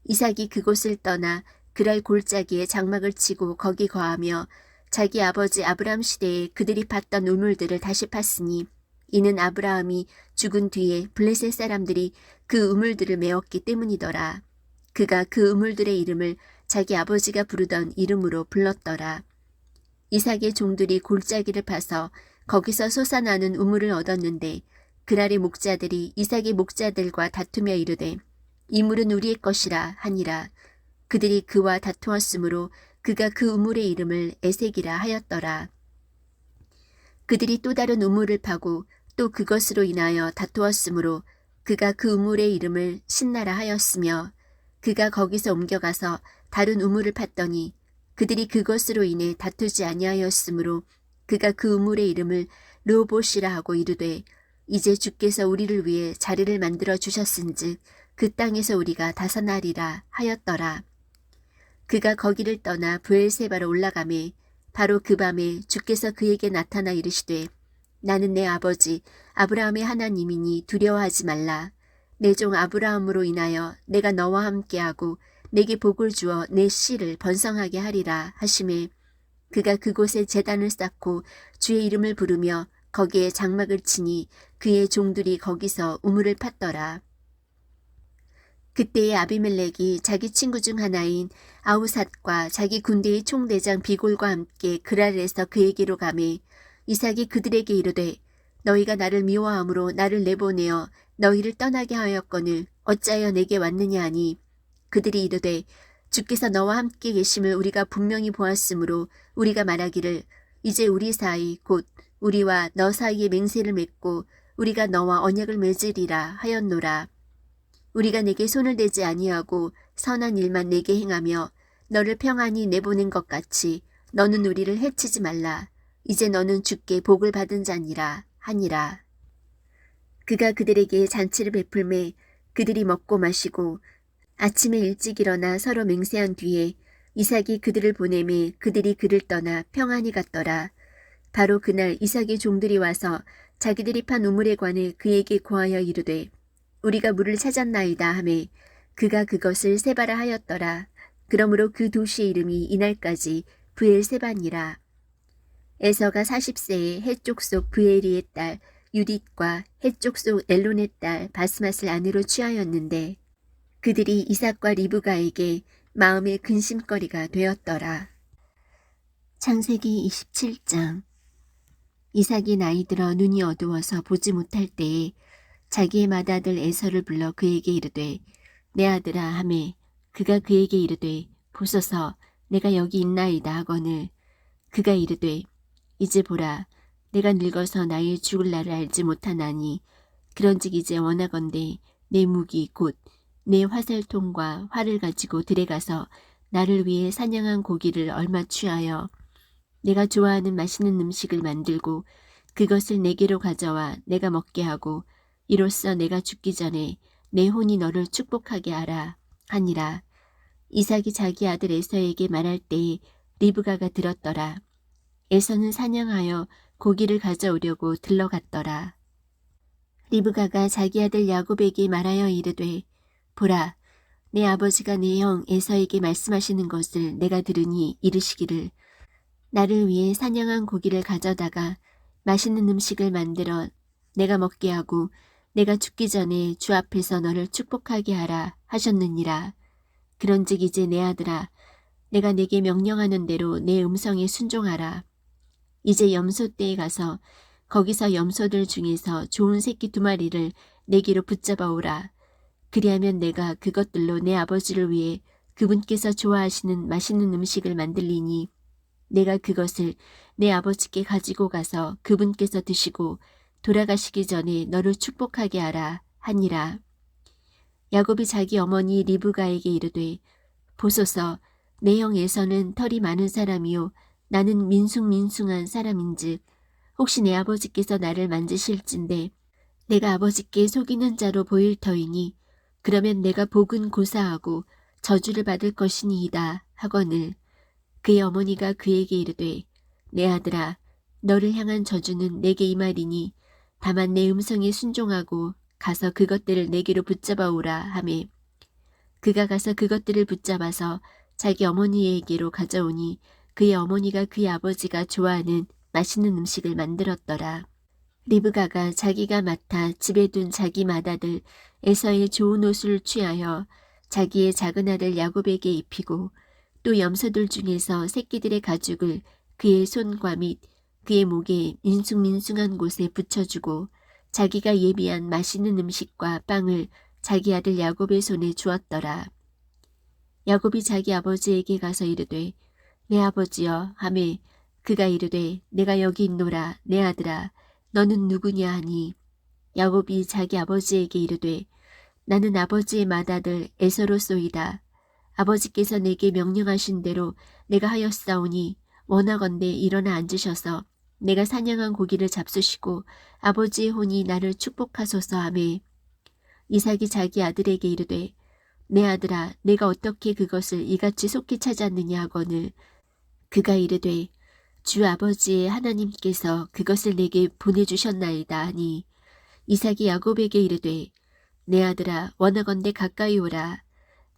이삭이 그곳을 떠나 그랄 골짜기에 장막을 치고 거기 거하며 자기 아버지 아브라함 시대에 그들이 팠던 우물들을 다시 팠으니 이는 아브라함이 죽은 뒤에 블레셋 사람들이 그 우물들을 메웠기 때문이더라. 그가 그 우물들의 이름을 자기 아버지가 부르던 이름으로 불렀더라. 이삭의 종들이 골짜기를 파서 거기서 솟아나는 우물을 얻었는데 그랄의 목자들이 이삭의 목자들과 다투며 이르되 이 물은 우리의 것이라 하니라. 그들이 그와 다투었으므로 그가 그 우물의 이름을 에색이라 하였더라. 그들이 또 다른 우물을 파고 또 그것으로 인하여 다투었으므로 그가 그 우물의 이름을 신나라 하였으며 그가 거기서 옮겨가서 다른 우물을 팠더니 그들이 그것으로 인해 다투지 아니하였으므로 그가 그 우물의 이름을 르호봇이라 하고 이르되 이제 주께서 우리를 위해 자리를 만들어 주셨은즉 그 땅에서 우리가 다산하리라 하였더라. 그가 거기를 떠나 브엘세바로 올라가매 바로 그 밤에 주께서 그에게 나타나 이르시되 나는 내 아버지 아브라함의 하나님이니 두려워하지 말라. 내 종 아브라함으로 인하여 내가 너와 함께하고 내게 복을 주어 내 씨를 번성하게 하리라 하시매 그가 그곳에 제단을 쌓고 주의 이름을 부르며 거기에 장막을 치니 그의 종들이 거기서 우물을 팠더라. 그때에 아비멜렉이 자기 친구 중 하나인 아우삿과 자기 군대의 총대장 비골과 함께 그랄에서 그에게로 가매 이삭이 그들에게 이르되 너희가 나를 미워함으로 나를 내보내어 너희를 떠나게 하였거늘 어찌하여 내게 왔느냐 하니 그들이 이르되 주께서 너와 함께 계심을 우리가 분명히 보았으므로 우리가 말하기를 이제 우리 사이 곧 우리와 너 사이에 맹세를 맺고 우리가 너와 언약을 맺으리라 하였노라. 우리가 내게 손을 대지 아니하고 선한 일만 내게 행하며 너를 평안히 내보낸 것 같이 너는 우리를 해치지 말라. 이제 너는 주께 복을 받은 자니라 하니라. 그가 그들에게 잔치를 베풀매 그들이 먹고 마시고 아침에 일찍 일어나 서로 맹세한 뒤에 이삭이 그들을 보내매 그들이 그를 떠나 평안히 갔더라. 바로 그날 이삭의 종들이 와서 자기들이 판 우물에 관해 그에게 고하여 이르되 우리가 물을 찾았나이다 하매 그가 그것을 세바라 하였더라. 그러므로 그 도시의 이름이 이날까지 브엘세바니라. 에서가 40세에 해쪽 속 브에리의 딸 유딧과 해쪽 속 엘론의 딸 바스맛을 아내로 취하였는데 그들이 이삭과 리브가에게 마음의 근심거리가 되었더라. 창세기 27장. 이삭이 나이 들어 눈이 어두워서 보지 못할 때에 자기의 맏아들 에서를 불러 그에게 이르되 내 아들아 하매 그가 그에게 이르되 보소서 내가 여기 있나이다 하거늘 그가 이르되 이제 보라 내가 늙어서 나의 죽을 날을 알지 못하나니 그런즉 이제 원하건대 내 무기 곧 내 화살통과 활을 가지고 들에 가서 나를 위해 사냥한 고기를 얼마 취하여 내가 좋아하는 맛있는 음식을 만들고 그것을 내게로 가져와 내가 먹게 하고 이로써 내가 죽기 전에 내 혼이 너를 축복하게 하라 하니라. 이삭이 자기 아들 에서에게 말할 때에 리브가가 들었더라. 에서는 사냥하여 고기를 가져오려고 들러갔더라. 리브가가 자기 아들 야곱에게 말하여 이르되 보라 내 아버지가 내 형 에서에게 말씀하시는 것을 내가 들으니 이르시기를 나를 위해 사냥한 고기를 가져다가 맛있는 음식을 만들어 내가 먹게 하고 내가 죽기 전에 주 앞에서 너를 축복하게 하라 하셨느니라. 그런즉 이제 내 아들아 내가 내게 명령하는 대로 내 음성에 순종하라. 이제 염소떼에 가서 거기서 염소들 중에서 좋은 새끼 2마리를 내게로 붙잡아 오라. 그리하면 내가 그것들로 내 아버지를 위해 그분께서 좋아하시는 맛있는 음식을 만들리니 내가 그것을 내 아버지께 가지고 가서 그분께서 드시고 돌아가시기 전에 너를 축복하게 하라 하니라. 야곱이 자기 어머니 리브가에게 이르되 보소서 내 형 에서는 털이 많은 사람이요 나는 민숭민숭한 사람인즉 혹시 내 아버지께서 나를 만지실진데 내가 아버지께 속이는 자로 보일 터이니 그러면 내가 복은 고사하고 저주를 받을 것이니이다 하거늘 그의 어머니가 그에게 이르되 내 아들아 너를 향한 저주는 내게 임하리니 다만 내 음성에 순종하고 가서 그것들을 내게로 붙잡아 오라 하매 그가 가서 그것들을 붙잡아서 자기 어머니에게로 가져오니 그의 어머니가 그의 아버지가 좋아하는 맛있는 음식을 만들었더라. 리브가가 자기가 맡아 집에 둔 자기 맏아들 에서의 좋은 옷을 취하여 자기의 작은 아들 야곱에게 입히고 또 염소들 중에서 새끼들의 가죽을 그의 손과 및 그의 목에 민숭민숭한 곳에 붙여주고 자기가 예비한 맛있는 음식과 빵을 자기 아들 야곱의 손에 주었더라. 야곱이 자기 아버지에게 가서 이르되 내 아버지여 하매 그가 이르되 내가 여기 있노라 내 아들아 너는 누구냐 하니 야곱이 자기 아버지에게 이르되 나는 아버지의 맏아들 에서로소이다. 아버지께서 내게 명령하신 대로 내가 하였사오니 원하건대 일어나 앉으셔서 내가 사냥한 고기를 잡수시고 아버지의 혼이 나를 축복하소서 하매 이삭이 자기 아들에게 이르되 내 아들아 내가 어떻게 그것을 이같이 속히 찾았느냐 하거늘 그가 이르되 주 아버지의 하나님께서 그것을 내게 보내주셨나이다 하니 이삭이 야곱에게 이르되 내 아들아 원하건대 가까이 오라.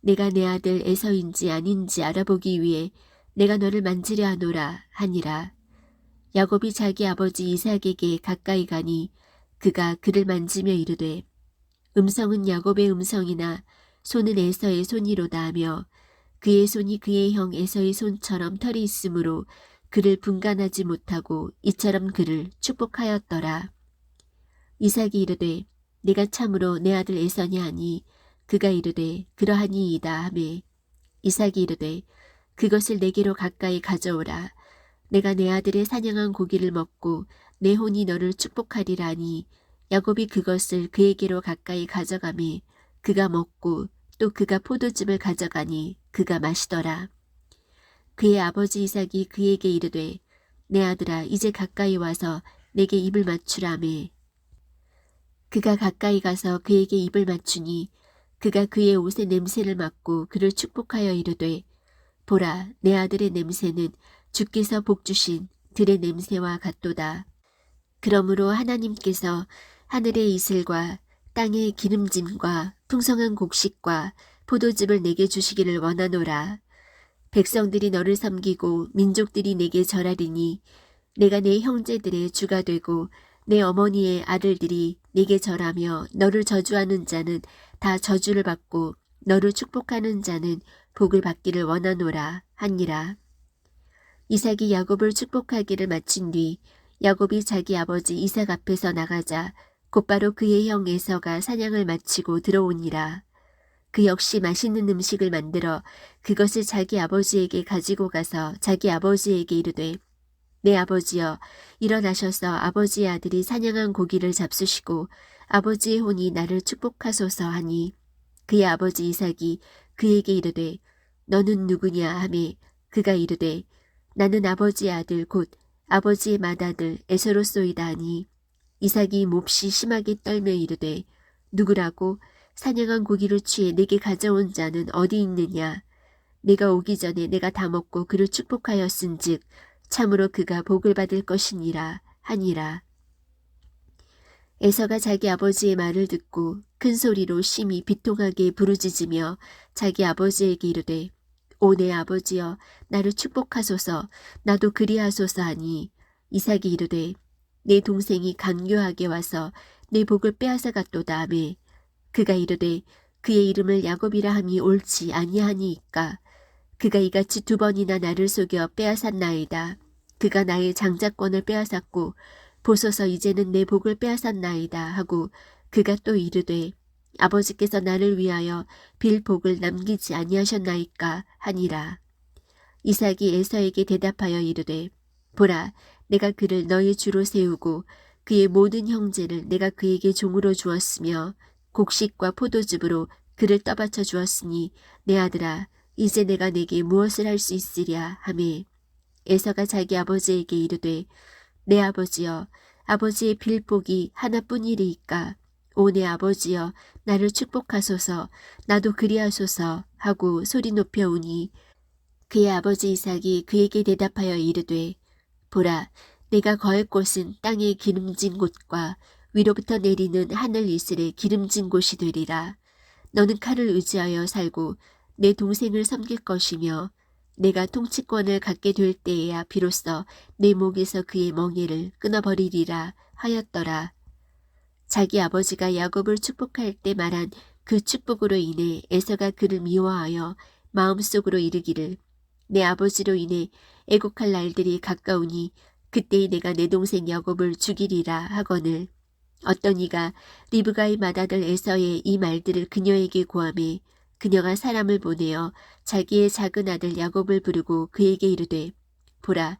내가 내 아들 에서인지 아닌지 알아보기 위해 내가 너를 만지려 하노라 하니라. 야곱이 자기 아버지 이삭에게 가까이 가니 그가 그를 만지며 이르되 음성은 야곱의 음성이나 손은 에서의 손이로다 하며 그의 손이 그의 형 에서의 손처럼 털이 있으므로 그를 분간하지 못하고 이처럼 그를 축복하였더라. 이삭이 이르되 내가 참으로 내 아들 에서냐 하니 그가 이르되 그러하니이다 하매 이삭이 이르되 그것을 내게로 가까이 가져오라. 내가 내 아들의 사냥한 고기를 먹고 내 혼이 너를 축복하리라 하니 야곱이 그것을 그에게로 가까이 가져가매 그가 먹고 또 그가 포도즙을 가져가니 그가 마시더라. 그의 아버지 이삭이 그에게 이르되 내 아들아 이제 가까이 와서 내게 입을 맞추라매 그가 가까이 가서 그에게 입을 맞추니 그가 그의 옷의 냄새를 맡고 그를 축복하여 이르되 보라 내 아들의 냄새는 주께서 복주신 들의 냄새와 같도다. 그러므로 하나님께서 하늘의 이슬과 땅의 기름짐과 풍성한 곡식과 포도즙을 내게 주시기를 원하노라. 백성들이 너를 섬기고 민족들이 내게 절하리니 내가 내 형제들의 주가 되고 내 어머니의 아들들이 내게 절하며 너를 저주하는 자는 다 저주를 받고 너를 축복하는 자는 복을 받기를 원하노라 하니라. 이삭이 야곱을 축복하기를 마친 뒤 야곱이 자기 아버지 이삭 앞에서 나가자 곧바로 그의 형 에서가 사냥을 마치고 들어오니라. 그 역시 맛있는 음식을 만들어 그것을 자기 아버지에게 가지고 가서 자기 아버지에게 이르되 내 아버지여 일어나셔서 아버지의 아들이 사냥한 고기를 잡수시고 아버지의 혼이 나를 축복하소서 하니 그의 아버지 이삭이 그에게 이르되 너는 누구냐 하매 그가 이르되 나는 아버지의 아들 곧 아버지의 맏아들 에서로소이다 하니 이삭이 몹시 심하게 떨며 이르되 누구라고 사냥한 고기를 취해 내게 가져온 자는 어디 있느냐 내가 오기 전에 내가 다 먹고 그를 축복하였은즉 참으로 그가 복을 받을 것이니라 하니라. 에서가 자기 아버지의 말을 듣고 큰 소리로 심히 비통하게 부르짖으며 자기 아버지에게 이르되 오 내 아버지여 나를 축복하소서 나도 그리하소서 하니 이삭이 이르되 내 동생이 간교하게 와서 내 복을 빼앗아 갔도다 하매 그가 이르되 그의 이름을 야곱이라 함이 옳지 아니하니이까 그가 이같이 2번이나 나를 속여 빼앗았나이다. 그가 나의 장자권을 빼앗았고 보소서 이제는 내 복을 빼앗았나이다 하고 그가 또 이르되 아버지께서 나를 위하여 빌 복을 남기지 아니하셨나이까 하니라. 이삭이 에서에게 대답하여 이르되 보라 내가 그를 너의 주로 세우고 그의 모든 형제를 내가 그에게 종으로 주었으며 곡식과 포도즙으로 그를 떠받쳐 주었으니 내 아들아 이제 내가 내게 무엇을 할 수 있으랴 하매 에서가 자기 아버지에게 이르되 내 아버지여 아버지의 빌복이 하나뿐이리이까 오 내 아버지여 나를 축복하소서 나도 그리하소서 하고 소리 높여 우니 그의 아버지 이삭이 그에게 대답하여 이르되 보라 내가 거할 곳은 땅의 기름진 곳과 위로부터 내리는 하늘 이슬의 기름진 곳이 되리라. 너는 칼을 의지하여 살고 내 동생을 섬길 것이며 내가 통치권을 갖게 될 때에야 비로소 내 목에서 그의 멍에를 끊어버리리라 하였더라. 자기 아버지가 야곱을 축복할 때 말한 그 축복으로 인해 에서가 그를 미워하여 마음속으로 이르기를 내 아버지로 인해 애곡할 날들이 가까우니 그때 내가 내 동생 야곱을 죽이리라 하거늘 어떤 이가 리브가의 맏아들 에서의 이 말들을 그녀에게 고하매 그녀가 사람을 보내어 자기의 작은 아들 야곱을 부르고 그에게 이르되 보라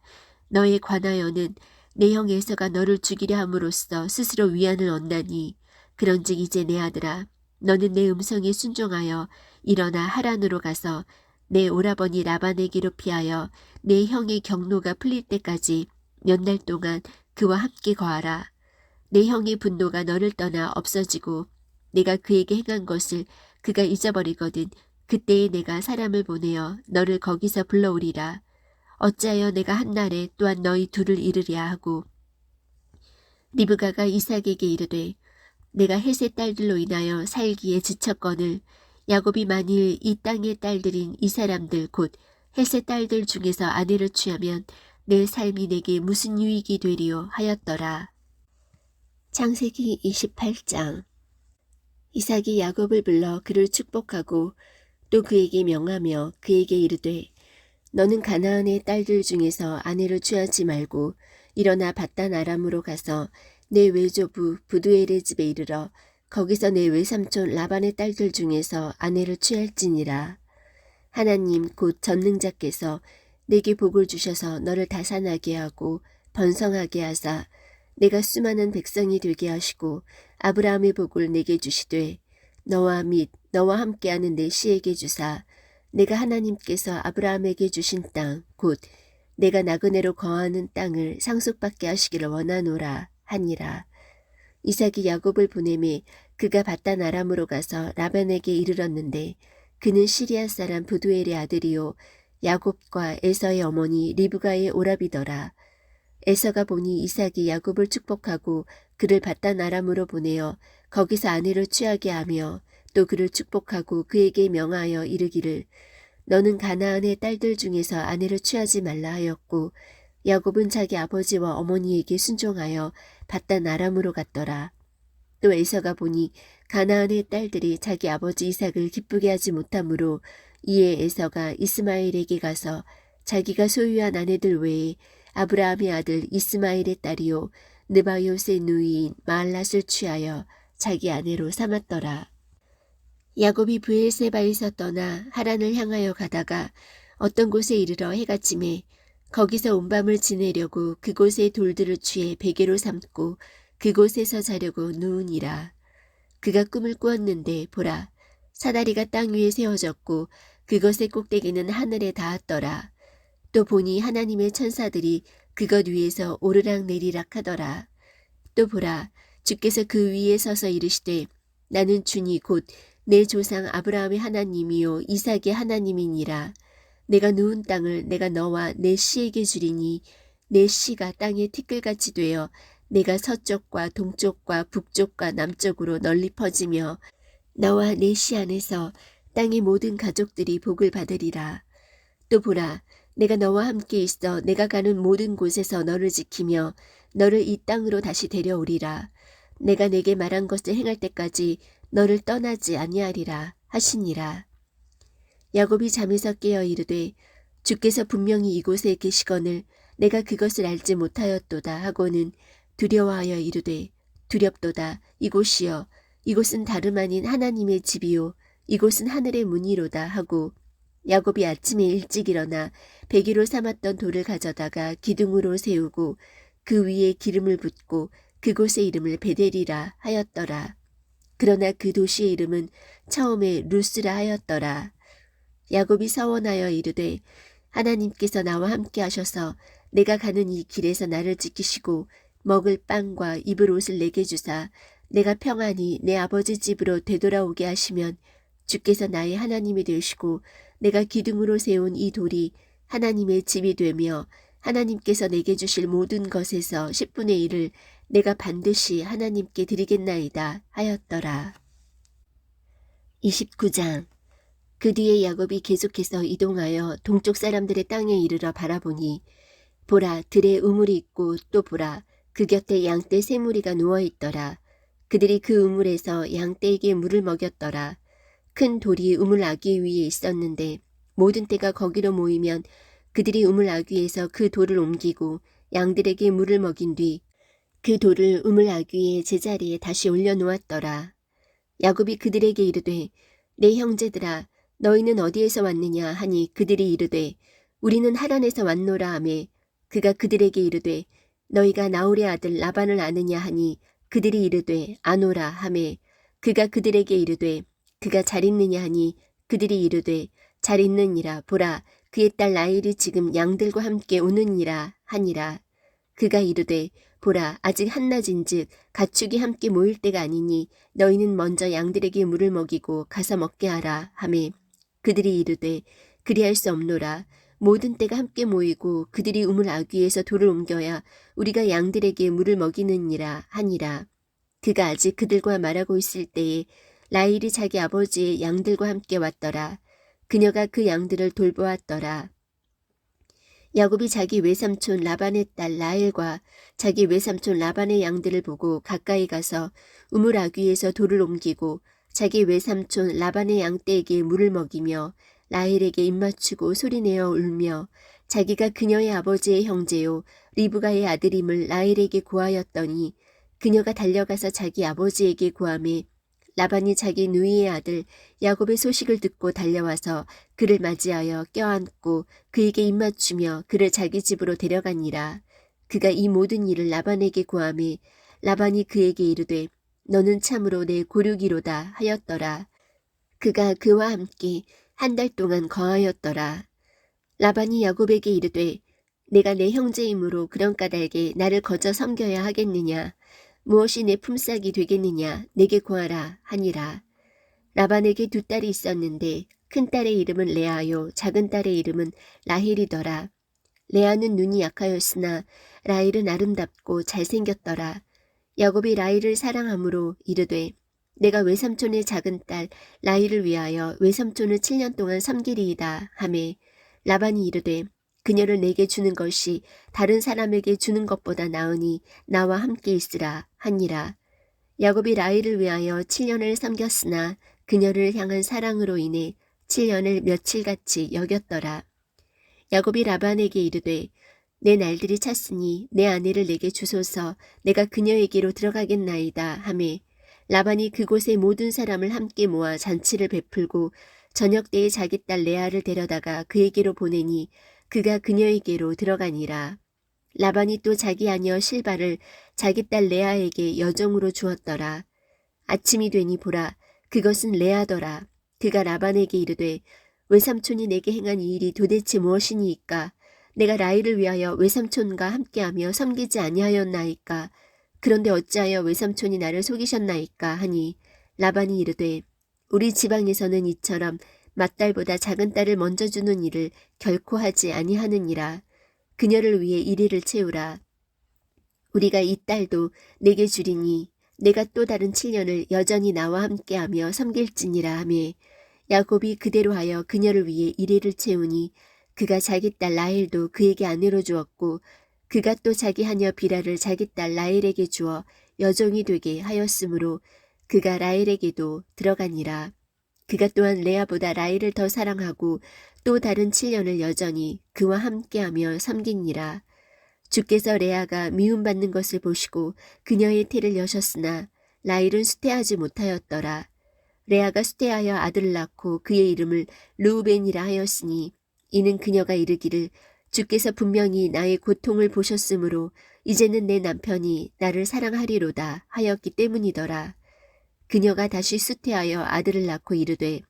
너에 관하여는 내 형 에서가 너를 죽이려 함으로써 스스로 위안을 얻나니 그런즉 이제 내 아들아 너는 내 음성에 순종하여 일어나 하란으로 가서 내 오라버니 라반에게로 피하여 내 형의 경노가 풀릴 때까지 몇 날 동안 그와 함께 거하라. 내 형의 분노가 너를 떠나 없어지고 내가 그에게 행한 것을 그가 잊어버리거든 그때에 내가 사람을 보내어 너를 거기서 불러오리라. 어찌하여 내가 한날에 또한 너희 둘을 이르랴 하고 리브가가 이삭에게 이르되 내가 헷의 딸들로 인하여 살기에 지쳤거늘 야곱이 만일 이 땅의 딸들인 이 사람들 곧 헷의 딸들 중에서 아내를 취하면 내 삶이 내게 무슨 유익이 되리요 하였더라. 창세기 28장 이삭이 야곱을 불러 그를 축복하고 또 그에게 명하며 그에게 이르되 너는 가나안의 딸들 중에서 아내를 취하지 말고 일어나 밧단 아람으로 가서 내 외조부 부두엘의 집에 이르러 거기서 내 외삼촌 라반의 딸들 중에서 아내를 취할지니라. 하나님 곧 전능자께서 내게 복을 주셔서 너를 다산하게 하고 번성하게 하사 내가 수많은 백성이 되게 하시고 아브라함의 복을 내게 주시되 너와 및 너와 함께하는 내 씨에게 주사 내가 하나님께서 아브라함에게 주신 땅 곧 내가 나그네로 거하는 땅을 상속받게 하시기를 원하노라 하니라. 이삭이 야곱을 보내매 그가 밧단 아람으로 가서 라반에게 이르렀는데 그는 시리아 사람 부두엘의 아들이요 야곱과 에서의 어머니 리브가의 오라비더라. 에서가 보니 이삭이 야곱을 축복하고 그를 밧단 아람으로 보내어 거기서 아내를 취하게 하며 또 그를 축복하고 그에게 명하여 이르기를 너는 가나안의 딸들 중에서 아내를 취하지 말라 하였고 야곱은 자기 아버지와 어머니에게 순종하여 밧단 아람으로 갔더라. 또 에서가 보니 가나안의 딸들이 자기 아버지 이삭을 기쁘게 하지 못하므로 이에 에서가 이스마엘에게 가서 자기가 소유한 아내들 외에 아브라함의 아들 이스마엘의 딸이요 느바요스의 누이인 마알랏을 취하여 자기 아내로 삼았더라. 야곱이 브엘세바에서 떠나 하란을 향하여 가다가 어떤 곳에 이르러 해가 지매 거기서 온 밤을 지내려고 그곳의 돌들을 취해 베개로 삼고 그곳에서 자려고 누우니라. 그가 꿈을 꾸었는데 보라 사다리가 땅 위에 세워졌고 그것의 꼭대기는 하늘에 닿았더라. 또 보니 하나님의 천사들이 그것 위에서 오르락 내리락 하더라. 또 보라 주께서 그 위에 서서 이르시되 나는 주니 곧 내 조상 아브라함의 하나님이요 이삭의 하나님이니라. 내가 누운 땅을 내가 너와 내 씨에게 주리니 내 씨가 땅의 티끌같이 되어 내가 서쪽과 동쪽과 북쪽과 남쪽으로 널리 퍼지며 너와 내 씨 안에서 땅의 모든 가족들이 복을 받으리라. 또 보라 내가 너와 함께 있어 내가 가는 모든 곳에서 너를 지키며 너를 이 땅으로 다시 데려오리라. 내가 내게 말한 것을 행할 때까지 너를 떠나지 아니하리라 하시니라. 야곱이 잠에서 깨어 이르되 주께서 분명히 이곳에 계시거늘 내가 그것을 알지 못하였도다 하고는 두려워하여 이르되 두렵도다 이곳이여 이곳은 다름 아닌 하나님의 집이요 이곳은 하늘의 문이로다 하고 야곱이 아침에 일찍 일어나 배기로 삼았던 돌을 가져다가 기둥으로 세우고 그 위에 기름을 붓고 그곳의 이름을 베델이라 하였더라. 그러나 그 도시의 이름은 처음에 루스라 하였더라. 야곱이 서원하여 이르되 하나님께서 나와 함께 하셔서 내가 가는 이 길에서 나를 지키시고 먹을 빵과 입을 옷을 내게 주사 내가 평안히 내 아버지 집으로 되돌아오게 하시면 주께서 나의 하나님이 되시고 내가 기둥으로 세운 이 돌이 하나님의 집이 되며 하나님께서 내게 주실 모든 것에서 10분의 1을 내가 반드시 하나님께 드리겠나이다 하였더라. 29장. 그 뒤에 야곱이 계속해서 이동하여 동쪽 사람들의 땅에 이르러 바라보니 보라 들에 우물이 있고 또 보라 그 곁에 양떼 세 무리가 누워있더라. 그들이 그 우물에서 양떼에게 물을 먹였더라. 큰 돌이 우물 아귀 위에 있었는데 모든 떼가 거기로 모이면 그들이 우물 아귀에서 그 돌을 옮기고 양들에게 물을 먹인 뒤 그 돌을 우물 아귀의 제자리에 다시 올려놓았더라. 야곱이 그들에게 이르되 내 형제들아 너희는 어디에서 왔느냐 하니 그들이 이르되 우리는 하란에서 왔노라 하매 그가 그들에게 이르되 너희가 나홀의 아들 라반을 아느냐 하니 그들이 이르되 아노라 하매 그가 그들에게 이르되 그가 잘 있느냐 하니 그들이 이르되 잘 있느니라 보라 그의 딸 라헬이 지금 양들과 함께 오느니라 하니라. 그가 이르되 보라 아직 한낮인즉 가축이 함께 모일 때가 아니니 너희는 먼저 양들에게 물을 먹이고 가서 먹게 하라 하매 그들이 이르되 그리할 수 없노라. 모든 떼가 함께 모이고 그들이 우물 아귀에서 돌을 옮겨야 우리가 양들에게 물을 먹이느니라 하니라. 그가 아직 그들과 말하고 있을 때에 라헬이 자기 아버지의 양들과 함께 왔더라. 그녀가 그 양들을 돌보았더라. 야곱이 자기 외삼촌 라반의 딸 라헬과 자기 외삼촌 라반의 양들을 보고 가까이 가서 우물 아귀에서 돌을 옮기고 자기 외삼촌 라반의 양떼에게 물을 먹이며 라헬에게 입맞추고 소리내어 울며 자기가 그녀의 아버지의 형제요 리브가의 아들임을 라헬에게 고하였더니 그녀가 달려가서 자기 아버지에게 고하매 라반이 자기 누이의 아들 야곱의 소식을 듣고 달려와서 그를 맞이하여 껴안고 그에게 입맞추며 그를 자기 집으로 데려가니라. 그가 이 모든 일을 라반에게 고하매 라반이 그에게 이르되 너는 참으로 내 고륙이로다 하였더라. 그가 그와 함께 한 달 동안 거하였더라. 라반이 야곱에게 이르되 내가 내 형제이므로 그런 까닭에 나를 거저 섬겨야 하겠느냐. 무엇이 내 품삯이 되겠느냐 내게 구하라 하니라. 라반에게 두 딸이 있었는데 큰 딸의 이름은 레아요 작은 딸의 이름은 라헬이더라. 레아는 눈이 약하였으나 라헬은 아름답고 잘생겼더라. 야곱이 라헬을 사랑하므로 이르되 내가 외삼촌의 작은 딸 라헬을 위하여 외삼촌을 7년 동안 섬기리이다 하매 라반이 이르되 그녀를 내게 주는 것이 다른 사람에게 주는 것보다 나으니 나와 함께 있으라 하니라. 야곱이 라헬을 위하여 7년을 섬겼으나 그녀를 향한 사랑으로 인해 7년을 며칠같이 여겼더라. 야곱이 라반에게 이르되 내 날들이 찼으니 내 아내를 내게 주소서 내가 그녀에게로 들어가겠나이다 하매 라반이 그곳의 모든 사람을 함께 모아 잔치를 베풀고 저녁 때에 자기 딸 레아를 데려다가 그에게로 보내니 그가 그녀에게로 들어가니라. 라반이 또 자기 아녀 실바를 자기 딸 레아에게 여종으로 주었더라. 아침이 되니 보라 그것은 레아더라. 그가 라반에게 이르되 외삼촌이 내게 행한 이 일이 도대체 무엇이니이까. 내가 라헬을 위하여 외삼촌과 함께하며 섬기지 아니하였나이까. 그런데 어찌하여 외삼촌이 나를 속이셨나이까 하니 라반이 이르되 우리 지방에서는 이처럼 맏딸보다 작은 딸을 먼저 주는 일을 결코 하지 아니하느니라. 그녀를 위해 이리를 채우라. 우리가 이 딸도 내게 주리니 내가 또 다른 7년을 여전히 나와 함께하며 섬길지니라 하매 야곱이 그대로 하여 그녀를 위해 이리를 채우니 그가 자기 딸 라헬도 그에게 아내로 주었고 그가 또 자기 하녀 비라를 자기 딸 라헬에게 주어 여종이 되게 하였으므로 그가 라헬에게도 들어가니라. 그가 또한 레아보다 라헬을 더 사랑하고 또 다른 7년을 여전히 그와 함께하며 섬기니라. 주께서 레아가 미움받는 것을 보시고 그녀의 태를 여셨으나 라헬은 수태하지 못하였더라. 레아가 수태하여 아들을 낳고 그의 이름을 르우벤이라 하였으니 이는 그녀가 이르기를 주께서 분명히 나의 고통을 보셨으므로 이제는 내 남편이 나를 사랑하리로다 하였기 때문이더라. 그녀가 다시 수태하여 아들을 낳고 이르되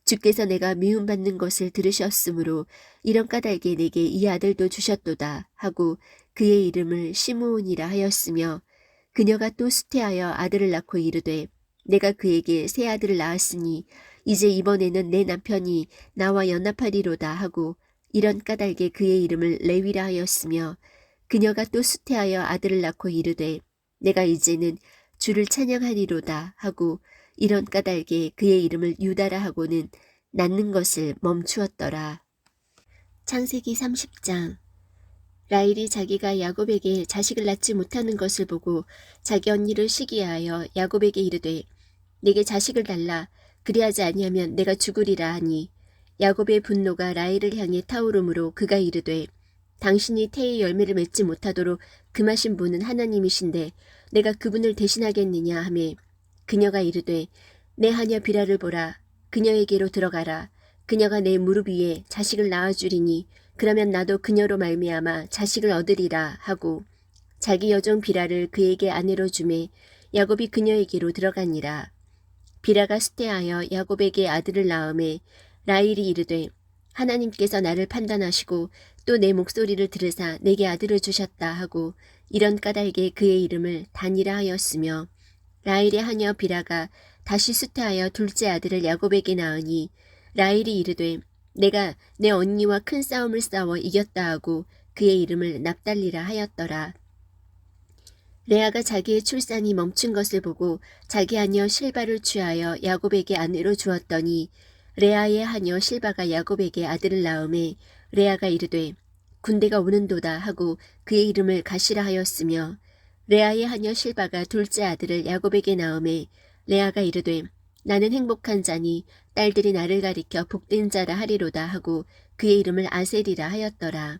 주께서 내가 미움받는 것을 들으셨으므로 이런 까닭에 내게 이 아들도 주셨도다 하고 그의 이름을 시므온이라 하였으며 그녀가 또 수태하여 아들을 낳고 이르되 내가 그에게 새 아들을 낳았으니 이제 이번에는 내 남편이 나와 연합하리로다 하고 이런 까닭에 그의 이름을 레위라 하였으며 그녀가 또 수태하여 아들을 낳고 이르되 내가 이제는 주를 찬양하리로다 하고 이런 까닭에 그의 이름을 유다라 하고는 낳는 것을 멈추었더라. 창세기 30장. 라헬이 자기가 야곱에게 자식을 낳지 못하는 것을 보고 자기 언니를 시기하여 야곱에게 이르되 내게 자식을 달라 그리하지 아니하면 내가 죽으리라 하니 야곱의 분노가 라헬을 향해 타오르므로 그가 이르되 당신이 태의 열매를 맺지 못하도록 금하신 분은 하나님이신데 내가 그분을 대신하겠느냐 하매 그녀가 이르되 내 하녀 비라를 보라 그녀에게로 들어가라 그녀가 내 무릎 위에 자식을 낳아주리니 그러면 나도 그녀로 말미암아 자식을 얻으리라 하고 자기 여종 비라를 그에게 아내로 주매 야곱이 그녀에게로 들어가니라. 비라가 수태하여 야곱에게 아들을 낳음에 라헬이 이르되 하나님께서 나를 판단하시고 또 내 목소리를 들으사 내게 아들을 주셨다 하고 이런 까닭에 그의 이름을 단이라 하였으며 라헬의 하녀 비라가 다시 수태하여 둘째 아들을 야곱에게 낳으니 라헬이 이르되 내가 내 언니와 큰 싸움을 싸워 이겼다 하고 그의 이름을 납달리라 하였더라. 레아가 자기의 출산이 멈춘 것을 보고 자기 하녀 실바를 취하여 야곱에게 아내로 주었더니 레아의 하녀 실바가 야곱에게 아들을 낳음에 레아가 이르되 군대가 오는도다 하고 그의 이름을 가시라 하였으며 레아의 하녀 실바가 둘째 아들을 야곱에게 낳음에 레아가 이르되 나는 행복한 자니 딸들이 나를 가리켜 복된 자라 하리로다 하고 그의 이름을 아셀이라 하였더라.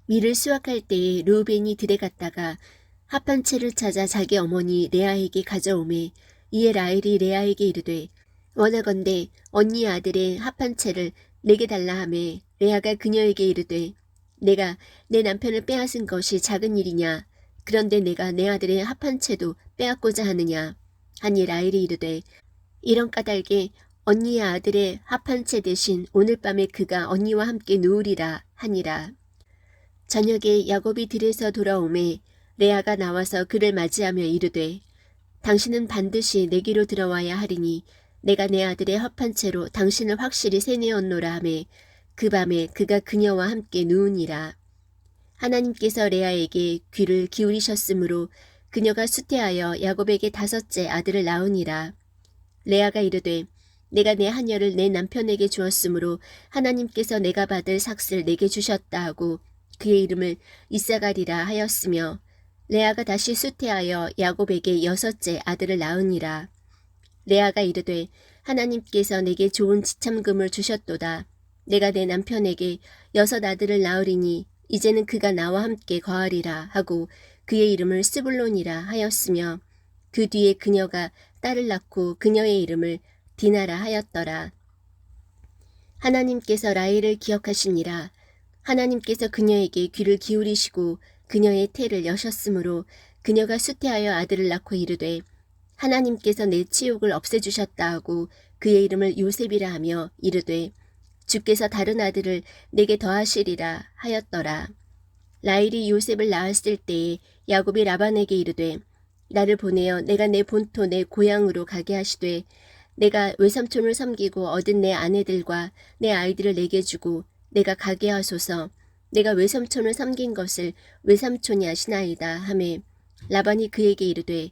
밀을 수확할 때에 르우벤이 들에 갔다가 합한 채를 찾아 자기 어머니 레아에게 가져오매 이에 라헬이 레아에게 이르되 원하건대 언니 아들의 합한 채를 내게 달라 하매 레아가 그녀에게 이르되 내가 내 남편을 빼앗은 것이 작은 일이냐 그런데 내가 내 아들의 합한 채도 빼앗고자 하느냐 하니 라헬이 이르되 이런 까닭에 언니의 아들의 합한 채 대신 오늘 밤에 그가 언니와 함께 누우리라 하니라. 저녁에 야곱이 들에서 돌아오매 레아가 나와서 그를 맞이하며 이르되 당신은 반드시 내게로 들어와야 하리니 내가 내 아들의 합한 채로 당신을 확실히 세뇌었노라 하매 그 밤에 그가 그녀와 함께 누우니라. 하나님께서 레아에게 귀를 기울이셨으므로 그녀가 수태하여 야곱에게 다섯째 아들을 낳으니라. 레아가 이르되 내가 내 하녀를 내 남편에게 주었으므로 하나님께서 내가 받을 삭슬 내게 주셨다 하고 그의 이름을 이사가리라 하였으며 레아가 다시 수태하여 야곱에게 여섯째 아들을 낳으니라. 레아가 이르되 하나님께서 내게 좋은 지참금을 주셨도다. 내가 내 남편에게 여섯 아들을 낳으리니 이제는 그가 나와 함께 거하리라 하고 그의 이름을 스불론이라 하였으며 그 뒤에 그녀가 딸을 낳고 그녀의 이름을 디나라 하였더라. 하나님께서 라헬을 기억하시니라. 하나님께서 그녀에게 귀를 기울이시고 그녀의 태를 여셨으므로 그녀가 수태하여 아들을 낳고 이르되 하나님께서 내 치욕을 없애주셨다 하고 그의 이름을 요셉이라 하며 이르되 주께서 다른 아들을 내게 더하시리라 하였더라. 라헬이 요셉을 낳았을 때에 야곱이 라반에게 이르되 나를 보내어 내가 내 본토 내 고향으로 가게 하시되 내가 외삼촌을 섬기고 얻은 내 아내들과 내 아이들을 내게 주고 내가 가게 하소서. 내가 외삼촌을 섬긴 것을 외삼촌이 아시나이다 하매 라반이 그에게 이르되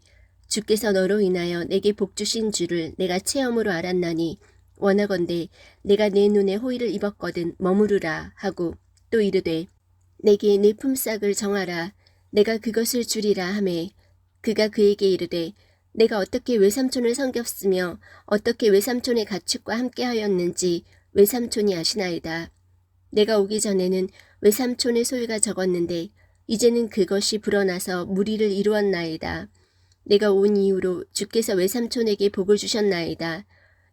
주께서 너로 인하여 내게 복 주신 줄을 내가 체험으로 알았나니 원하건대 내가 내 눈에 호의를 입었거든 머무르라 하고 또 이르되 내게 내 품삯을 정하라. 내가 그것을 주리라 하매 그가 그에게 이르되 내가 어떻게 외삼촌을 섬겼으며 어떻게 외삼촌의 가축과 함께하였는지 외삼촌이 아시나이다. 내가 오기 전에는 외삼촌의 소유가 적었는데 이제는 그것이 불어나서 무리를 이루었나이다. 내가 온 이후로 주께서 외삼촌에게 복을 주셨나이다.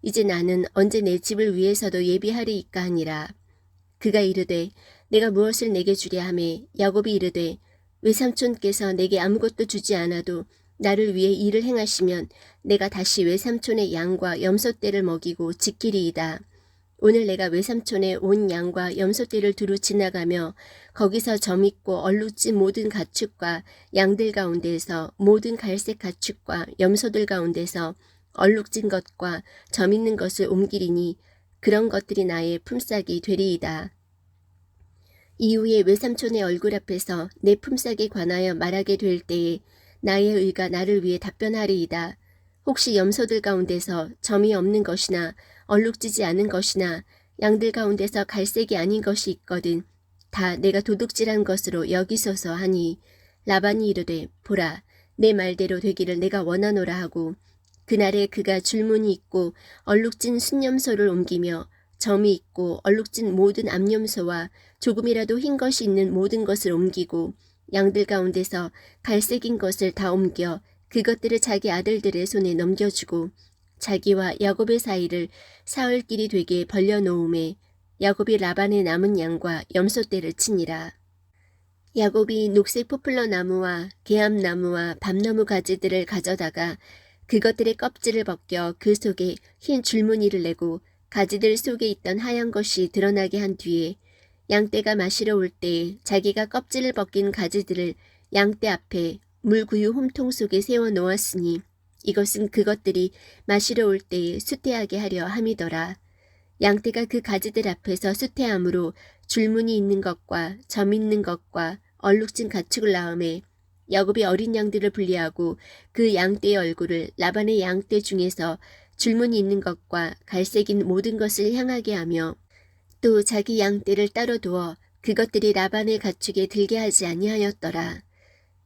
이제 나는 언제 내 집을 위해서도 예비하리이까 하니라. 그가 이르되 내가 무엇을 내게 주랴 하매 야곱이 이르되 외삼촌께서 내게 아무것도 주지 않아도 나를 위해 일을 행하시면 내가 다시 외삼촌의 양과 염소떼를 먹이고 지키리이다. 오늘 내가 외삼촌의 온 양과 염소떼를 두루 지나가며 거기서 점있고 얼룩진 모든 가축과 양들 가운데서 모든 갈색 가축과 염소들 가운데서 얼룩진 것과 점있는 것을 옮기리니 그런 것들이 나의 품삯이 되리이다. 이후에 외삼촌의 얼굴 앞에서 내 품삯에 관하여 말하게 될 때에 나의 의가 나를 위해 답변하리이다. 혹시 염소들 가운데서 점이 없는 것이나 얼룩지지 않은 것이나 양들 가운데서 갈색이 아닌 것이 있거든 다 내가 도둑질한 것으로 여기소서 하니 라반이 이르되 보라 내 말대로 되기를 내가 원하노라 하고 그날에 그가 줄무늬 있고 얼룩진 순염소를 옮기며 점이 있고 얼룩진 모든 암염소와 조금이라도 흰 것이 있는 모든 것을 옮기고 양들 가운데서 갈색인 것을 다 옮겨 그것들을 자기 아들들의 손에 넘겨주고 자기와 야곱의 사이를 사흘길이 되게 벌려놓음에 야곱이 라반의 남은 양과 염소떼를 치니라. 야곱이 녹색 포플러 나무와 개암나무와 밤나무 가지들을 가져다가 그것들의 껍질을 벗겨 그 속에 흰 줄무늬를 내고 가지들 속에 있던 하얀 것이 드러나게 한 뒤에 양떼가 마시러 올 때에 자기가 껍질을 벗긴 가지들을 양떼 앞에 물구유 홈통 속에 세워 놓았으니 이것은 그것들이 마시러 올 때에 수태하게 하려 함이더라. 양떼가 그 가지들 앞에서 수태함으로 줄무늬 있는 것과 점 있는 것과 얼룩진 가축을 낳음에 야곱이 어린 양들을 분리하고 그 양떼의 얼굴을 라반의 양떼 중에서 줄무늬 있는 것과 갈색인 모든 것을 향하게 하며 또 자기 양떼를 따로 두어 그것들이 라반의 가축에 들게 하지 아니하였더라.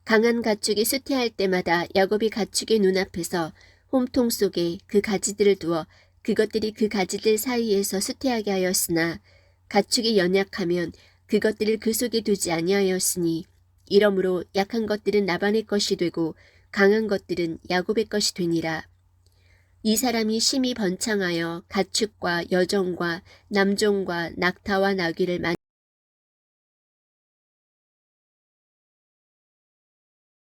강한 가축이 수태할 때마다 야곱이 가축의 눈앞에서 홈통 속에 그 가지들을 두어 그것들이 그 가지들 사이에서 수태하게 하였으나 가축이 연약하면 그것들을 그 속에 두지 아니하였으니 이러므로 약한 것들은 라반의 것이 되고 강한 것들은 야곱의 것이 되니라. 이 사람이 심히 번창하여 가축과 여종과 남종과 낙타와 나귀를